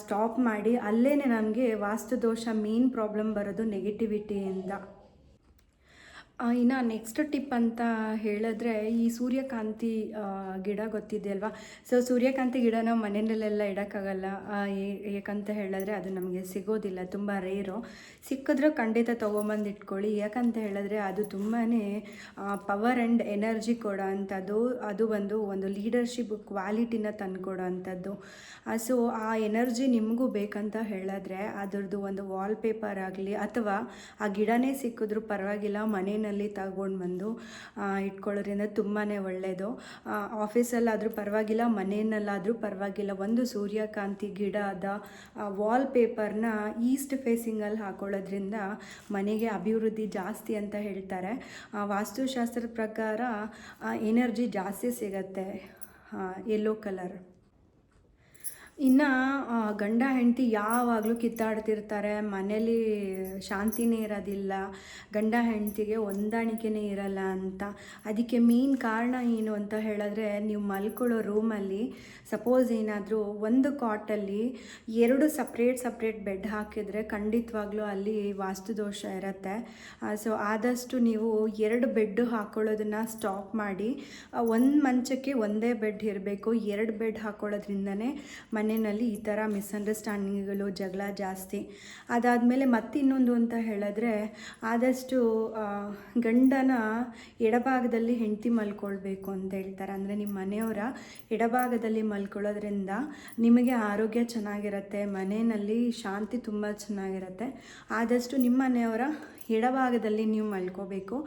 ಸ್ಟಾಪ್ ಮಾಡಿ. ಅಲ್ಲೇ ನಮಗೆ ವಾಸ್ತುದೋಷ ಮೇನ್ ಪ್ರಾಬ್ಲಮ್ ಬರೋದು ನೆಗೆಟಿವಿಟಿಯಿಂದ. ಇನ್ನು ನೆಕ್ಸ್ಟ್ ಟಿಪ್ ಅಂತ ಹೇಳಿದ್ರೆ, ಈ ಸೂರ್ಯಕಾಂತಿ ಗಿಡ ಗೊತ್ತಿದೆ ಅಲ್ವಾ. ಸೊ ಸೂರ್ಯಕಾಂತಿ ಗಿಡ ನಾವು ಮನೆಯಲ್ಲೆಲ್ಲ ಇಡೋಕ್ಕಾಗಲ್ಲ. ಯಾಕಂತ ಹೇಳಿದ್ರೆ ಅದು ನಮಗೆ ಸಿಗೋದಿಲ್ಲ, ತುಂಬ ರೇರು. ಸಿಕ್ಕಿದ್ರೆ ಖಂಡಿತ ತೊಗೊಂಬಂದು ಇಟ್ಕೊಳ್ಳಿ. ಯಾಕಂತ ಹೇಳಿದ್ರೆ ಅದು ತುಂಬಾ ಪವರ್ ಆ್ಯಂಡ್ ಎನರ್ಜಿ ಕೊಡೋ ಅಂಥದ್ದು. ಅದು ಒಂದು ಲೀಡರ್ಶಿಪ್ ಕ್ವಾಲಿಟಿನ ತಂದುಕೊಡೋ ಅಂಥದ್ದು. ಸೊ ಆ ಎನರ್ಜಿ ನಿಮಗೂ ಬೇಕಂತ ಹೇಳಿದ್ರೆ ಅದರದ್ದು ಒಂದು ವಾಲ್ಪೇಪರ್ ಆಗಲಿ ಅಥವಾ ಆ ಗಿಡನೇ ಸಿಕ್ಕಿದ್ರೂ ಪರವಾಗಿಲ್ಲ ಮನೆಯಲ್ಲಿ ತಗೊಂಡು ಬಂದು ಇಟ್ಕೊಳ್ಳೋದ್ರಿಂದ ತುಂಬಾ ಒಳ್ಳೆಯದು. ಆಫೀಸಲ್ಲಾದರೂ ಪರವಾಗಿಲ್ಲ, ಮನೆಯಲ್ಲಾದರೂ ಪರವಾಗಿಲ್ಲ, ಒಂದು ಸೂರ್ಯಕಾಂತಿ ಗಿಡದ ವಾಲ್ಪೇಪರ್ನ ಈಸ್ಟ್ ಫೇಸಿಂಗಲ್ಲಿ ಹಾಕೊಳ್ಳೋದ್ರಿಂದ ಮನೆಗೆ ಅಭಿವೃದ್ಧಿ ಜಾಸ್ತಿ ಅಂತ ಹೇಳ್ತಾರೆ. ವಾಸ್ತುಶಾಸ್ತ್ರದ ಪ್ರಕಾರ ಎನರ್ಜಿ ಜಾಸ್ತಿ ಸಿಗತ್ತೆ ಯೆಲ್ಲೋ ಕಲರ್. ಇನ್ನು ಗಂಡ ಹೆಂಡತಿ ಯಾವಾಗಲೂ ಕಿತ್ತಾಡ್ತಿರ್ತಾರೆ, ಮನೇಲಿ ಶಾಂತಿನೇ ಇರೋದಿಲ್ಲ, ಗಂಡ ಹೆಂಡತಿಗೆ ಹೊಂದಾಣಿಕೆನೇ ಇರಲ್ಲ ಅಂತ. ಅದಕ್ಕೆ ಮೇನ್ ಕಾರಣ ಏನು ಅಂತ ಹೇಳಿದ್ರೆ, ನೀವು ಮಲ್ಕೊಳ್ಳೋ ರೂಮಲ್ಲಿ ಸಪೋಸ್ ಏನಾದರೂ ಒಂದು ಕಾಟಲ್ಲಿ 2 ಸಪ್ರೇಟ್ ಬೆಡ್ ಹಾಕಿದರೆ ಖಂಡಿತವಾಗ್ಲೂ ಅಲ್ಲಿ ವಾಸ್ತುದೋಷ ಇರುತ್ತೆ. ಸೊ ಆದಷ್ಟು ನೀವು 2 ಬೆಡ್ ಹಾಕ್ಕೊಳ್ಳೋದನ್ನು ಸ್ಟಾಪ್ ಮಾಡಿ. ಒಂದು ಮಂಚಕ್ಕೆ ಒಂದೇ ಬೆಡ್ ಇರಬೇಕು. 2 ಬೆಡ್ ಹಾಕ್ಕೊಳ್ಳೋದ್ರಿಂದನೇ ಮನೆಯಲ್ಲಿ ಈ ಥರ ಮಿಸ್ಅಂಡರ್ಸ್ಟ್ಯಾಂಡಿಂಗ್ಗಳು, ಜಗಳ ಜಾಸ್ತಿ. ಅದಾದಮೇಲೆ ಮತ್ತಿನ್ನೊಂದು ಅಂತ ಹೇಳಿದ್ರೆ, ಆದಷ್ಟು ಗಂಡನ ಎಡಭಾಗದಲ್ಲಿ ಹೆಂಡತಿ ಮಲ್ಕೊಳ್ಬೇಕು ಅಂತ ಹೇಳ್ತಾರೆ. ಅಂದರೆ ನಿಮ್ಮ ಮನೆಯವರ ಎಡಭಾಗದಲ್ಲಿ ಮಲ್ಕೊಳ್ಳೋದ್ರಿಂದ ನಿಮಗೆ ಆರೋಗ್ಯ ಚೆನ್ನಾಗಿರುತ್ತೆ, ಮನೆಯಲ್ಲಿ ಶಾಂತಿ ತುಂಬ ಚೆನ್ನಾಗಿರುತ್ತೆ. ಆದಷ್ಟು ನಿಮ್ಮ ಮನೆಯವರ ಎಡಭಾಗದಲ್ಲಿ ನೀವು ಮಲ್ಕೋಬೇಕು,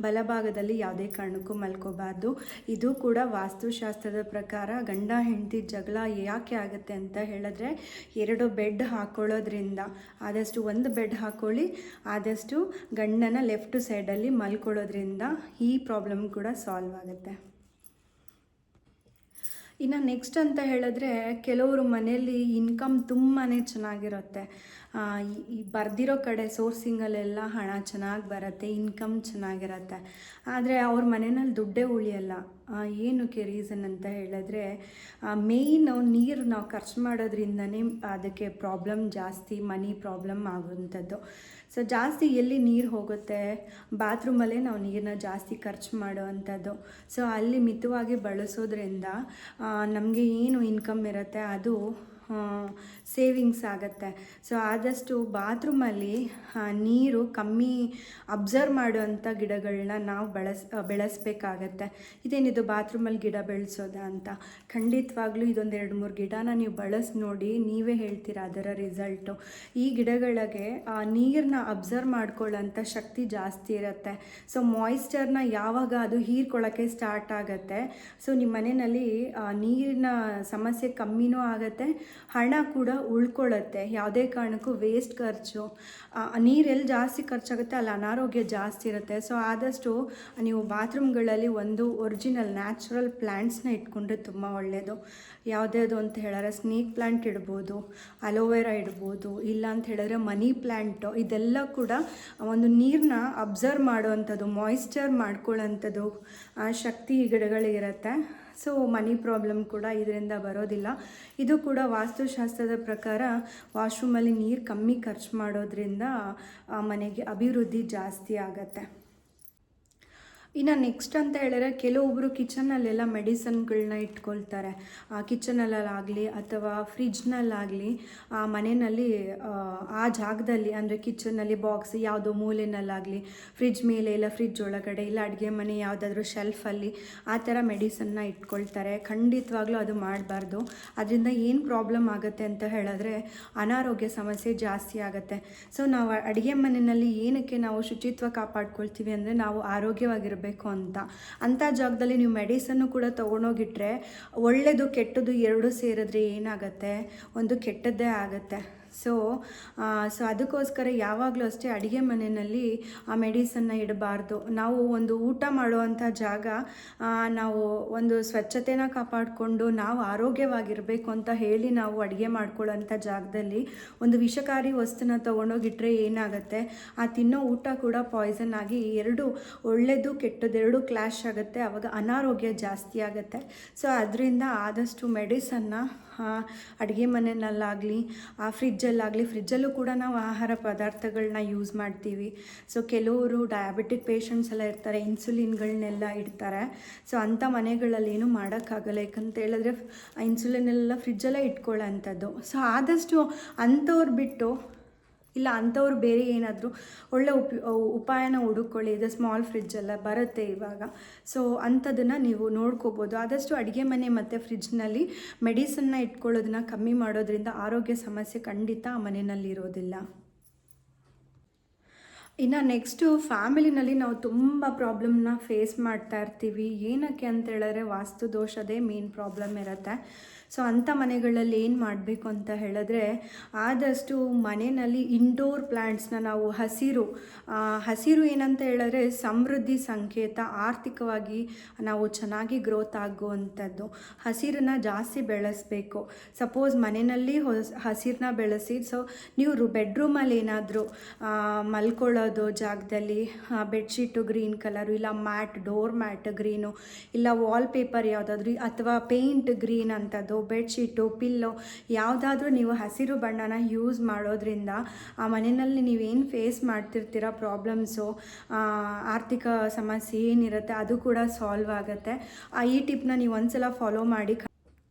ಬಲಭಾಗದಲ್ಲಿ ಯಾವುದೇ ಕಾರಣಕ್ಕೂ ಮಲ್ಕೋಬಾರ್ದು. ಇದು ಕೂಡ ವಾಸ್ತುಶಾಸ್ತ್ರದ ಪ್ರಕಾರ ಗಂಡ ಹೆಂಡತಿ ಜಗಳ ಯಾಕೆ ಆಗುತ್ತೆ ಅಂತ ಹೇಳಿದ್ರೆ 2 ಬೆಡ್ ಹಾಕ್ಕೊಳ್ಳೋದ್ರಿಂದ. ಆದಷ್ಟು ಒಂದು ಬೆಡ್ ಹಾಕ್ಕೊಳ್ಳಿ, ಆದಷ್ಟು ಗಂಡನ ಲೆಫ್ಟ್ ಸೈಡಲ್ಲಿ ಮಲ್ಕೊಳ್ಳೋದ್ರಿಂದ ಈ ಪ್ರಾಬ್ಲಮ್ ಕೂಡ ಸಾಲ್ವ್ ಆಗುತ್ತೆ. ಇನ್ನು ನೆಕ್ಸ್ಟ್ ಅಂತ ಹೇಳಿದ್ರೆ, ಕೆಲವರು ಮನೆಯಲ್ಲಿ ಇನ್ಕಮ್ ತುಂಬಾ ಚೆನ್ನಾಗಿರುತ್ತೆ, ಈ ಬರ್ದಿರೋ ಕಡೆ ಸೋರ್ಸಿಂಗಲ್ಲೆಲ್ಲ ಹಣ ಚೆನ್ನಾಗಿ ಬರುತ್ತೆ, ಇನ್ಕಮ್ ಚೆನ್ನಾಗಿರುತ್ತೆ. ಆದರೆ ಅವ್ರ ಮನೆಯಲ್ಲಿ ದುಡ್ಡೇ ಉಳಿಯಲ್ಲ. ಏನಕ್ಕೆ ರೀಸನ್ ಅಂತ ಹೇಳಿದ್ರೆ, ಮೇಯ್ನು ನೀರು ನಾವು ಖರ್ಚು ಮಾಡೋದ್ರಿಂದನೇ ಅದಕ್ಕೆ ಪ್ರಾಬ್ಲಮ್ ಜಾಸ್ತಿ, ಮನಿ ಪ್ರಾಬ್ಲಮ್ ಆಗುವಂಥದ್ದು. ಸೊ ಜಾಸ್ತಿ ಎಲ್ಲಿ ನೀರು ಹೋಗುತ್ತೆ, ಬಾತ್ರೂಮಲ್ಲೇ ನಾವು ನೀರನ್ನ ಜಾಸ್ತಿ ಖರ್ಚು ಮಾಡೋ ಅಂಥದ್ದು. ಸೊ ಅಲ್ಲಿ ಮಿತವಾಗಿ ಬಳಸೋದ್ರಿಂದ ನಮಗೆ ಏನು ಇನ್ಕಮ್ ಇರುತ್ತೆ ಅದು ಸೇವಿಂಗ್ಸ್ ಆಗುತ್ತೆ. ಸೊ ಆದಷ್ಟು ಬಾತ್ರೂಮಲ್ಲಿ ನೀರು ಕಮ್ಮಿ ಅಬ್ಸರ್ವ್ ಮಾಡುವಂಥ ಗಿಡಗಳನ್ನ ನಾವು ಬೆಳೆಸಬೇಕಾಗತ್ತೆ. ಇದೇನಿದು ಬಾತ್ರೂಮಲ್ಲಿ ಗಿಡ ಬೆಳೆಸೋದ ಅಂತ? ಖಂಡಿತವಾಗ್ಲೂ ಇದೊಂದು 2-3 ಗಿಡನ ನೀವು ಬಳಸಿ ನೋಡಿ, ನೀವೇ ಹೇಳ್ತೀರಾ ಅದರ ರಿಸಲ್ಟು. ಈ ಗಿಡಗಳಿಗೆ ನೀರನ್ನ ಅಬ್ಸರ್ವ್ ಮಾಡ್ಕೊಳ್ಳೋಂಥ ಶಕ್ತಿ ಜಾಸ್ತಿ ಇರುತ್ತೆ. ಸೊ ಮಾಯಿಶ್ಚರ್ನ ಯಾವಾಗ ಅದು ಹೀರ್ಕೊಳ್ಳೋಕ್ಕೆ ಸ್ಟಾರ್ಟ್ ಆಗುತ್ತೆ, ಸೊ ನಿಮ್ಮ ಮನೆಯಲ್ಲಿ ನೀರಿನ ಸಮಸ್ಯೆ ಕಮ್ಮಿನೂ ಆಗುತ್ತೆ, ಹಣ ಕೂಡ ಉಳ್ಕೊಳ್ಳುತ್ತೆ. ಯಾವುದೇ ಕಾರಣಕ್ಕೂ ವೇಸ್ಟ್ ಖರ್ಚು, ನೀರೆಲ್ಲಿ ಜಾಸ್ತಿ ಖರ್ಚಾಗುತ್ತೆ ಅಲ್ಲಿ ಅನಾರೋಗ್ಯ ಜಾಸ್ತಿ ಇರುತ್ತೆ. ಸೊ ಆದಷ್ಟು ನೀವು ಬಾತ್ರೂಮ್ಗಳಲ್ಲಿ ಒಂದು ಒರಿಜಿನಲ್ ನ್ಯಾಚುರಲ್ ಪ್ಲ್ಯಾಂಟ್ಸ್ನ ಇಟ್ಕೊಂಡ್ರೆ ತುಂಬ ಒಳ್ಳೆಯದು. ಯಾವುದ್ಯಾವುದು ಅಂತ ಹೇಳಿದ್ರೆ ಸ್ನೇಕ್ ಪ್ಲ್ಯಾಂಟ್ ಇಡ್ಬೋದು, ಅಲೋವೆರಾ ಇಡ್ಬೋದು, ಇಲ್ಲ ಅಂತ ಹೇಳಿದ್ರೆ ಮನಿ ಪ್ಲ್ಯಾಂಟು. ಇದೆಲ್ಲ ಕೂಡ ಒಂದು ನೀರನ್ನ ಅಬ್ಸರ್ವ್ ಮಾಡುವಂಥದ್ದು, ಮಾಯಿಶ್ಚರ್ ಮಾಡ್ಕೊಳ್ಳೋಂಥದ್ದು ಶಕ್ತಿ ಈ ಗಿಡಗಳಿಗಿರುತ್ತೆ. ಸೊ ಮನಿ ಪ್ರಾಬ್ಲಮ್ ಕೂಡ ಇದರಿಂದ ಬರೋದಿಲ್ಲ. ಇದು ಕೂಡ ವಾಸ್ತುಶಾಸ್ತ್ರದ ಪ್ರಕಾರ ವಾಶ್ರೂಮಲ್ಲಿ ನೀರು ಕಮ್ಮಿ ಖರ್ಚು ಮಾಡೋದ್ರಿಂದ ಮನೆಗೆ ಅಭಿವೃದ್ಧಿ ಜಾಸ್ತಿ ಆಗತ್ತೆ. ಇನ್ನು ನೆಕ್ಸ್ಟ್ ಅಂತ ಹೇಳಿದ್ರೆ ಕೆಲವೊಬ್ಬರು ಕಿಚನಲ್ಲೆಲ್ಲ ಮೆಡಿಸನ್ಗಳನ್ನ ಇಟ್ಕೊಳ್ತಾರೆ. ಕಿಚನಲ್ಲಾಗಲಿ ಅಥವಾ ಫ್ರಿಜ್ನಲ್ಲಾಗಲಿ ಮನೆಯಲ್ಲಿ ಆ ಜಾಗದಲ್ಲಿ ಅಂದರೆ ಕಿಚನಲ್ಲಿ ಬಾಕ್ಸ್ ಯಾವುದೋ ಮೂಲೆಯಲ್ಲಾಗಲಿ, ಫ್ರಿಜ್ ಮೇಲೆ ಇಲ್ಲ ಫ್ರಿಜ್ ಒಳಗಡೆ ಇಲ್ಲ ಅಡುಗೆ ಮನೆ ಯಾವುದಾದ್ರೂ ಶೆಲ್ಫಲ್ಲಿ ಆ ಥರ ಮೆಡಿಸನ್ನ ಇಟ್ಕೊಳ್ತಾರೆ. ಖಂಡಿತವಾಗ್ಲೂ ಅದು ಮಾಡಬಾರ್ದು. ಅದರಿಂದ ಏನು ಪ್ರಾಬ್ಲಮ್ ಆಗುತ್ತೆ ಅಂತ ಹೇಳಿದ್ರೆ ಅನಾರೋಗ್ಯ ಸಮಸ್ಯೆ ಜಾಸ್ತಿ ಆಗುತ್ತೆ. ಸೊ ನಾವು ಅಡುಗೆ ಮನೆಯಲ್ಲಿ ಏನಕ್ಕೆ ನಾವು ಶುಚಿತ್ವ ಕಾಪಾಡ್ಕೊಳ್ತೀವಿ ಅಂದರೆ ನಾವು ಆರೋಗ್ಯವಾಗಿರಬೇಕು ಅಂಥ ಜಾಗದಲ್ಲಿ ನೀವು ಮೆಡಿಸನ್ನು ಕೂಡ ತೊಗೊಂಡೋಗಿಟ್ರೆ ಒಳ್ಳೆಯದು ಕೆಟ್ಟದ್ದು ಎರಡೂ ಸೇರಿದ್ರೆ ಏನಾಗುತ್ತೆ, ಒಂದು ಕೆಟ್ಟದ್ದೇ ಆಗುತ್ತೆ. ಸೊ ಅದಕ್ಕೋಸ್ಕರ ಯಾವಾಗಲೂ ಅಷ್ಟೇ ಅಡುಗೆ ಮನೆಯಲ್ಲಿ ಆ ಮೆಡಿಸನ್ನ ಇಡಬಾರ್ದು. ನಾವು ಒಂದು ಊಟ ಮಾಡುವಂಥ ಜಾಗ ನಾವು ಒಂದು ಸ್ವಚ್ಛತೆನ ಕಾಪಾಡಿಕೊಂಡು ನಾವು ಆರೋಗ್ಯವಾಗಿರಬೇಕು ಅಂತ ಹೇಳಿ ನಾವು ಅಡುಗೆ ಮಾಡ್ಕೊಳ್ಳೋಂಥ ಜಾಗದಲ್ಲಿ ಒಂದು ವಿಷಕಾರಿ ವಸ್ತುನ ತೊಗೊಂಡೋಗಿಟ್ರೆ ಏನಾಗುತ್ತೆ, ಆ ತಿನ್ನೋ ಊಟ ಕೂಡ ಪಾಯ್ಸನ್ ಆಗಿ ಎರಡು ಒಳ್ಳೆಯದು ಕೆಟ್ಟದ್ದು ಎರಡೂ ಕ್ಲ್ಯಾಶ್ ಆಗುತ್ತೆ. ಆವಾಗ ಅನಾರೋಗ್ಯ ಜಾಸ್ತಿ ಆಗುತ್ತೆ. ಸೊ ಅದರಿಂದ ಆದಷ್ಟು ಮೆಡಿಸನ್ನ ಅಡುಗೆ ಮನೆಯಲ್ಲಾಗಲಿ ಫ್ರಿಜ್ಜಲ್ಲೂ ಕೂಡ ನಾವು ಆಹಾರ ಪದಾರ್ಥಗಳನ್ನ ಯೂಸ್ ಮಾಡ್ತೀವಿ. ಸೊ ಕೆಲವರು ಡಯಾಬಿಟಿಕ್ ಪೇಷಂಟ್ಸ್ ಎಲ್ಲ ಇರ್ತಾರೆ, ಇನ್ಸುಲಿನ್ಗಳನ್ನೆಲ್ಲ ಇಡ್ತಾರೆ. ಸೊ ಅಂಥ ಮನೆಗಳಲ್ಲಿ ಏನೂ ಮಾಡೋಕ್ಕಾಗಲ್ಲ. ಯಾಕಂತ ಹೇಳಿದ್ರೆ ಇನ್ಸುಲಿನೆಲ್ಲ ಫ್ರಿಜ್ಜಲ್ಲೇ ಇಟ್ಕೊಳ್ಳೋ ಅಂಥದ್ದು. ಸೊ ಆದಷ್ಟು ಅಂಥವ್ರು ಬಿಟ್ಟು ಇಲ್ಲ ಅಂಥವ್ರು ಬೇರೆ ಏನಾದರೂ ಒಳ್ಳೆ ಉಪಾಯನ ಹುಡುಕೊಳ್ಳಿ. ಇದು ಸ್ಮಾಲ್ ಫ್ರಿಜ್ಜೆಲ್ಲ ಬರುತ್ತೆ ಇವಾಗ. ಸೊ ಅಂಥದ್ದನ್ನು ನೀವು ನೋಡ್ಕೋಬೋದು. ಆದಷ್ಟು ಅಡುಗೆ ಮನೆ ಮತ್ತು ಫ್ರಿಜ್ನಲ್ಲಿ ಮೆಡಿಸನ್ನ ಇಟ್ಕೊಳ್ಳೋದನ್ನ ಕಮ್ಮಿ ಮಾಡೋದ್ರಿಂದ ಆರೋಗ್ಯ ಸಮಸ್ಯೆ ಖಂಡಿತ ಆ ಮನೆಯಲ್ಲಿ ಇರೋದಿಲ್ಲ. ಇನ್ನು ನೆಕ್ಸ್ಟು ಫ್ಯಾಮಿಲಿನಲ್ಲಿ ನಾವು ತುಂಬ ಪ್ರಾಬ್ಲಮ್ನ ಫೇಸ್ ಮಾಡ್ತಾ ಇರ್ತೀವಿ. ಏನಕ್ಕೆ ಅಂತ ಹೇಳಿದ್ರೆ ವಾಸ್ತು ದೋಷದೇ ಮೇನ್ ಪ್ರಾಬ್ಲಮ್ ಇರುತ್ತೆ. ಸೊ ಅಂಥ ಮನೆಗಳಲ್ಲಿ ಏನು ಮಾಡಬೇಕು ಅಂತ ಹೇಳಿದ್ರೆ ಆದಷ್ಟು ಮನೆಯಲ್ಲಿ ಇಂಡೋರ್ ಪ್ಲ್ಯಾಂಟ್ಸ್ನ ನಾವು ಹಸಿರು ಏನಂತ ಹೇಳಿದ್ರೆ ಸಮೃದ್ಧಿ ಸಂಕೇತ, ಆರ್ಥಿಕವಾಗಿ ನಾವು ಚೆನ್ನಾಗಿ ಗ್ರೋತ್ ಆಗುವಂಥದ್ದು. ಹಸಿರನ್ನ ಜಾಸ್ತಿ ಬೆಳೆಸಬೇಕು. ಸಪೋಸ್ ಮನೆಯಲ್ಲಿ ಹಸಿರನ್ನ ಬೆಳೆಸಿ ಸೊ ನೀವು ಬೆಡ್ರೂಮಲ್ಲಿ ಏನಾದರೂ ಮಲ್ಕೊಳ್ಳೋದು ಜಾಗದಲ್ಲಿ ಬೆಡ್ಶೀಟು ಗ್ರೀನ್ ಕಲರು ಇಲ್ಲ ಡೋರ್ ಮ್ಯಾಟ್ ಗ್ರೀನು ಇಲ್ಲ ವಾಲ್ಪೇಪರ್ ಯಾವುದಾದ್ರೂ ಅಥವಾ ಪೇಂಟ್ ಗ್ರೀನ್ ಅಂಥದ್ದು ಬೆಡ್ಶೀಟು ಪಿಲ್ಲೋ ಯಾವುದಾದ್ರೂ ನೀವು ಹಸಿರು ಬಣ್ಣನ ಯೂಸ್ ಮಾಡೋದ್ರಿಂದ ಆ ಮನೆಯಲ್ಲಿ ನೀವೇನು ಫೇಸ್ ಮಾಡ್ತಿರ್ತೀರ ಪ್ರಾಬ್ಲಮ್ಸು, ಆರ್ಥಿಕ ಸಮಸ್ಯೆ ಏನಿರುತ್ತೆ ಅದು ಕೂಡ ಸಾಲ್ವ್ ಆಗುತ್ತೆ. ಈ ಟಿಪ್ನ ನೀವು ಒಂದ್ಸಲ ಫಾಲೋ ಮಾಡಿ.